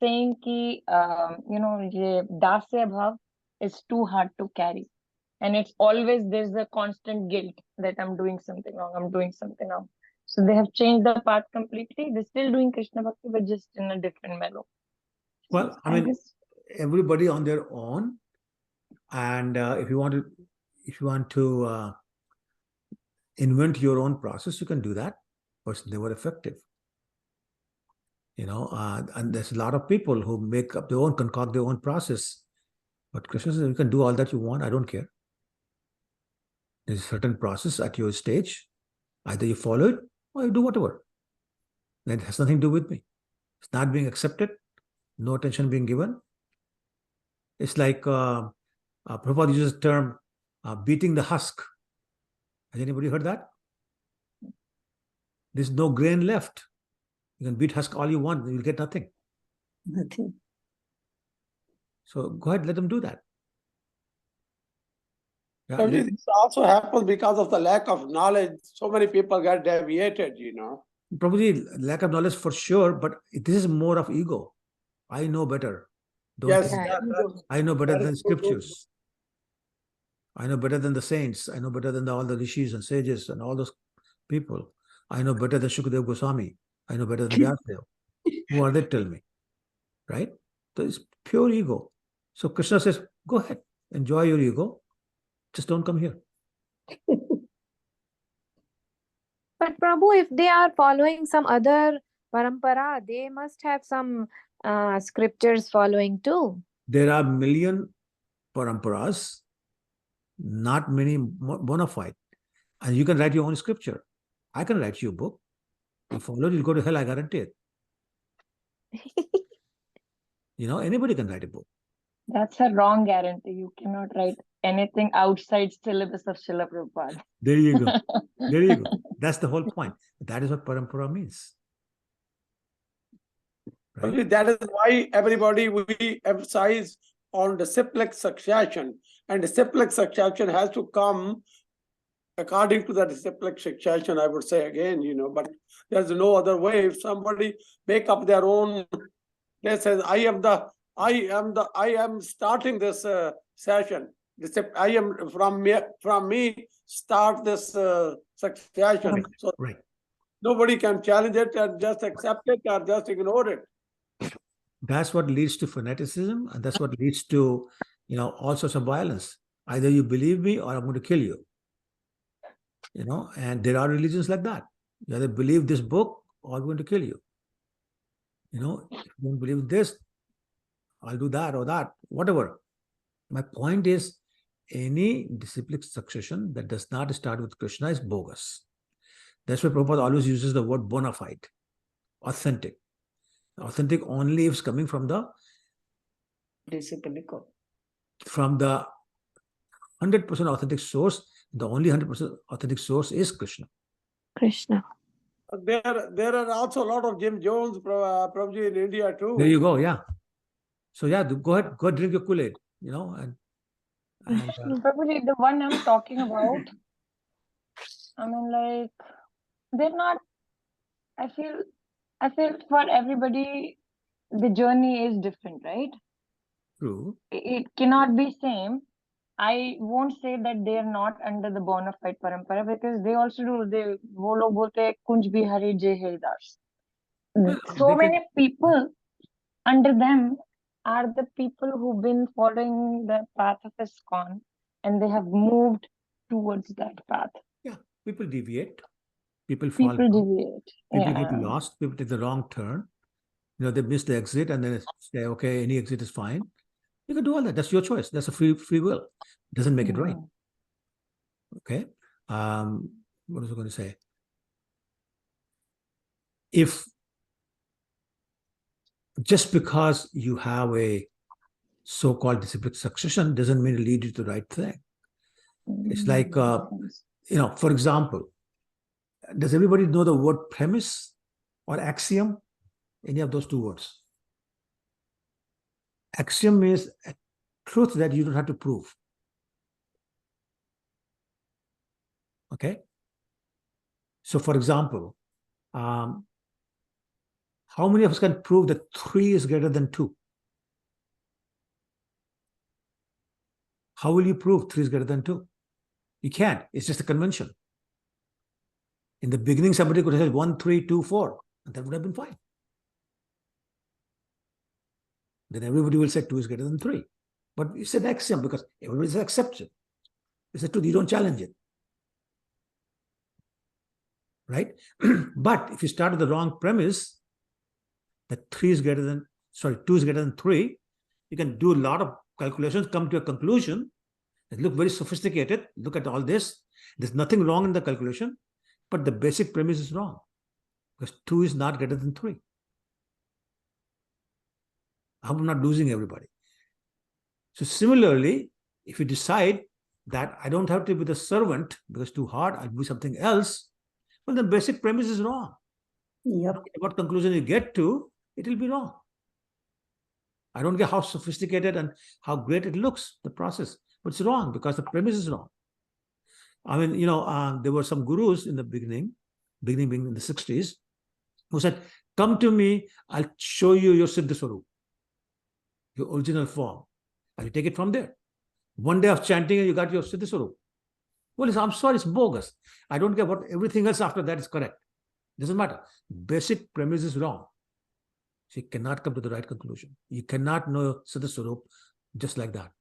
Speaker 17: saying ki ye dasya bhav is too hard to carry, and it's always there's a constant guilt that I'm doing something wrong. So they have changed the path completely. They're still doing Krishna Bhakti, but just in a different mellow.
Speaker 1: Well, I mean, everybody on their own, and if you want to invent your own process, you can do that, but it's never effective. And there's a lot of people who make up their own, concoct their own process. But Krishna says, you can do all that you want. I don't care. There's a certain process at your stage. Either you follow it or you do whatever. That has nothing to do with me. It's not being accepted. No attention being given. It's like Prabhupada uses the term beating the husk. Has anybody heard that? There's no grain left. You can beat husk all you want, you'll get nothing.
Speaker 4: Nothing.
Speaker 1: So go ahead, let them do that.
Speaker 3: Yeah, this also happens because of the lack of knowledge. So many people get deviated,
Speaker 1: Probably lack of knowledge for sure, but this is more of ego. I know better. I know better than scriptures. I know better than the saints. I know better than all the rishis and sages and all those people. I know better than Shukadev Goswami. I know better than Vyasadeva. Who are they? Tell me. Right? So it's pure ego. So Krishna says, go ahead, enjoy your ego. Just don't come here.
Speaker 9: But Prabhu, if they are following some other parampara, they must have some scriptures following too.
Speaker 1: There are million paramparas, not many bona fide. And you can write your own scripture. I can write you a book. You follow it, you'll go to hell, I guarantee it. Anybody can write a book.
Speaker 17: That's a wrong guarantee. You cannot write anything outside syllabus of Srila Prabhupada.
Speaker 1: There you go. There you go. That's the whole point. That is what parampara means.
Speaker 3: Right? That is why we emphasize on disciplic succession. And disciplic succession has to come according to the disciplic succession, I would say again, but there's no other way. If somebody make up their own They says, I am starting this session. They say, I am from me start this session. So nobody can challenge it and just accept it or just ignore it.
Speaker 1: That's what leads to fanaticism, and that's what leads to, all sorts of violence. Either you believe me or I'm going to kill you. And there are religions like that. You either believe this book or I'm going to kill you. If you don't believe this, I'll do that or that, whatever. My point is, any disciplic succession that does not start with Krishna is bogus. That's why Prabhupada always uses the word bona fide, authentic. Authentic only if it's coming from the
Speaker 4: disciplic.
Speaker 1: From the 100% authentic source. The only 100% authentic source is Krishna.
Speaker 9: Krishna.
Speaker 3: There are also a lot of Jim Jones, Prabhuji, in India too.
Speaker 1: There you go, yeah. So yeah, go ahead drink your Kool-Aid, and
Speaker 17: Prabhuji, the one I'm talking about, I mean, like, they're not, I feel for everybody, the journey is different, right?
Speaker 1: True.
Speaker 17: It cannot be same. I won't say that they are not under the bona fide parampara, because they also do. वो लोग बोलते हैं कुंज बिहारी जय Haridas. So many people under them are the people who've been following the path of ISKCON, and they have moved towards that path.
Speaker 1: Yeah, people deviate. People fall down.
Speaker 17: Deviate.
Speaker 1: People get lost. People take the wrong turn. They miss the exit and then say, okay, any exit is fine. You can do all that. That's your choice. That's a free will. It doesn't make it right. Okay. What was I going to say? If just because you have a so-called disciplic succession doesn't mean it lead you to the right thing. It's like, for example, does everybody know the word premise or axiom? Any of those two words? Axiom means a truth that you don't have to prove. Okay. So, for example, how many of us can prove that 3 is greater than 2? How will you prove 3 is greater than 2? You can't. It's just a convention. In the beginning, somebody could have said 1, 3, 2, 4, and that would have been fine. Then everybody will say 2 is greater than 3. But it's an axiom because everybody accepts it. It's a truth. You don't challenge it. Right? But if you start with the wrong premise, that 2 is greater than 3, you can do a lot of calculations, come to a conclusion that look very sophisticated. Look at all this. There's nothing wrong in the calculation, but the basic premise is wrong because 2 is not greater than 3. I'm not losing everybody. So similarly, if you decide that I don't have to be the servant because it's too hard, I'll be something else, well, the basic premise is wrong.
Speaker 4: Yep.
Speaker 1: What conclusion you get to, it will be wrong. I don't get how sophisticated and how great it looks, the process, but it's wrong because the premise is wrong. I mean, there were some gurus in the beginning being in the 60s, who said, come to me, I'll show you your Siddha Swarup, your original form. And you take it from there. One day of chanting and you got your Siddha Swarup. Well, I'm sorry, it's bogus. I don't care what everything else after that is correct. Doesn't matter. Basic premise is wrong. So you cannot come to the right conclusion. You cannot know Siddha Swarup just like that.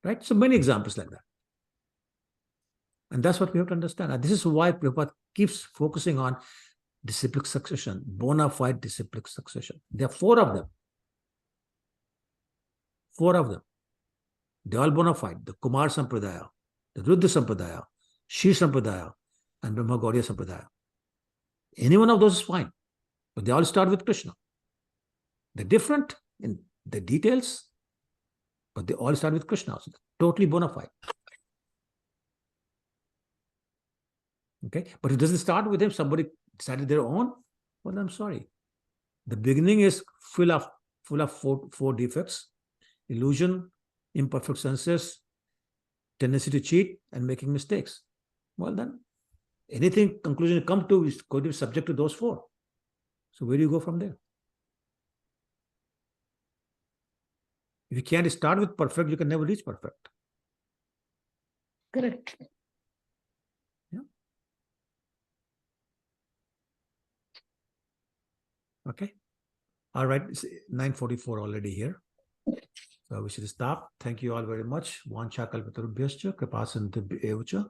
Speaker 1: Right? So many examples like that. And that's what we have to understand. And this is why Prabhupada keeps focusing on disciplic succession, bona fide disciplic succession. There are 4 of them. 4 of them. They all bona fide. The Kumar Sampradaya, the Rudra Sampradaya, Shri Sampradaya, and Brahma Gaudiya Sampradaya. Any one of those is fine. But they all start with Krishna. They're different in the details, but they all start with Krishna. So totally bona fide. Okay, but it doesn't start with him. Somebody decided their own. Well, I'm sorry. The beginning is full of 4 defects: illusion, imperfect senses, tendency to cheat, and making mistakes. Well, then anything conclusion you come to is going to be subject to those 4. So where do you go from there? If you can't start with perfect, you can never reach perfect.
Speaker 8: Correct.
Speaker 1: Yeah. Okay. All right. It's 9:44 already here. So we should stop. Thank you all very much. Vancha kalpatarubhyascha kripasindhibhyo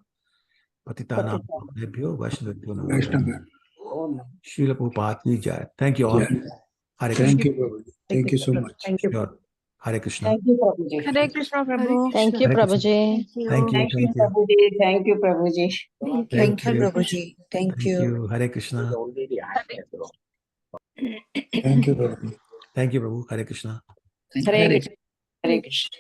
Speaker 1: patitanam bhavebhyo vaishnavebhyo namo. Srila Prabhupada ki jai. Thank you all. Hare
Speaker 14: Thank
Speaker 1: Krishna.
Speaker 14: you, Prabhuji. Thank you so much.
Speaker 4: Thank you.
Speaker 1: Sure. Hare Krishna.
Speaker 4: Thank you, Prabhuji.
Speaker 9: Hare Krishna,
Speaker 15: Hare
Speaker 9: Prabhu.
Speaker 15: Krishna.
Speaker 17: Thank you,
Speaker 1: Hare Krishna.
Speaker 17: Prabhuji.
Speaker 1: Thank you.
Speaker 4: Thank you,
Speaker 1: Thank you.
Speaker 4: Prabhuji. Thank you, Prabhuji.
Speaker 1: Thank you.
Speaker 12: Prabhuji. Thank
Speaker 1: Thank
Speaker 12: you.
Speaker 1: you. Hare Krishna.
Speaker 14: Thank you, Prabhuji.
Speaker 1: Thank you, Prabhu. Hare Krishna.
Speaker 4: Hare Krishna.
Speaker 12: Hare Krishna.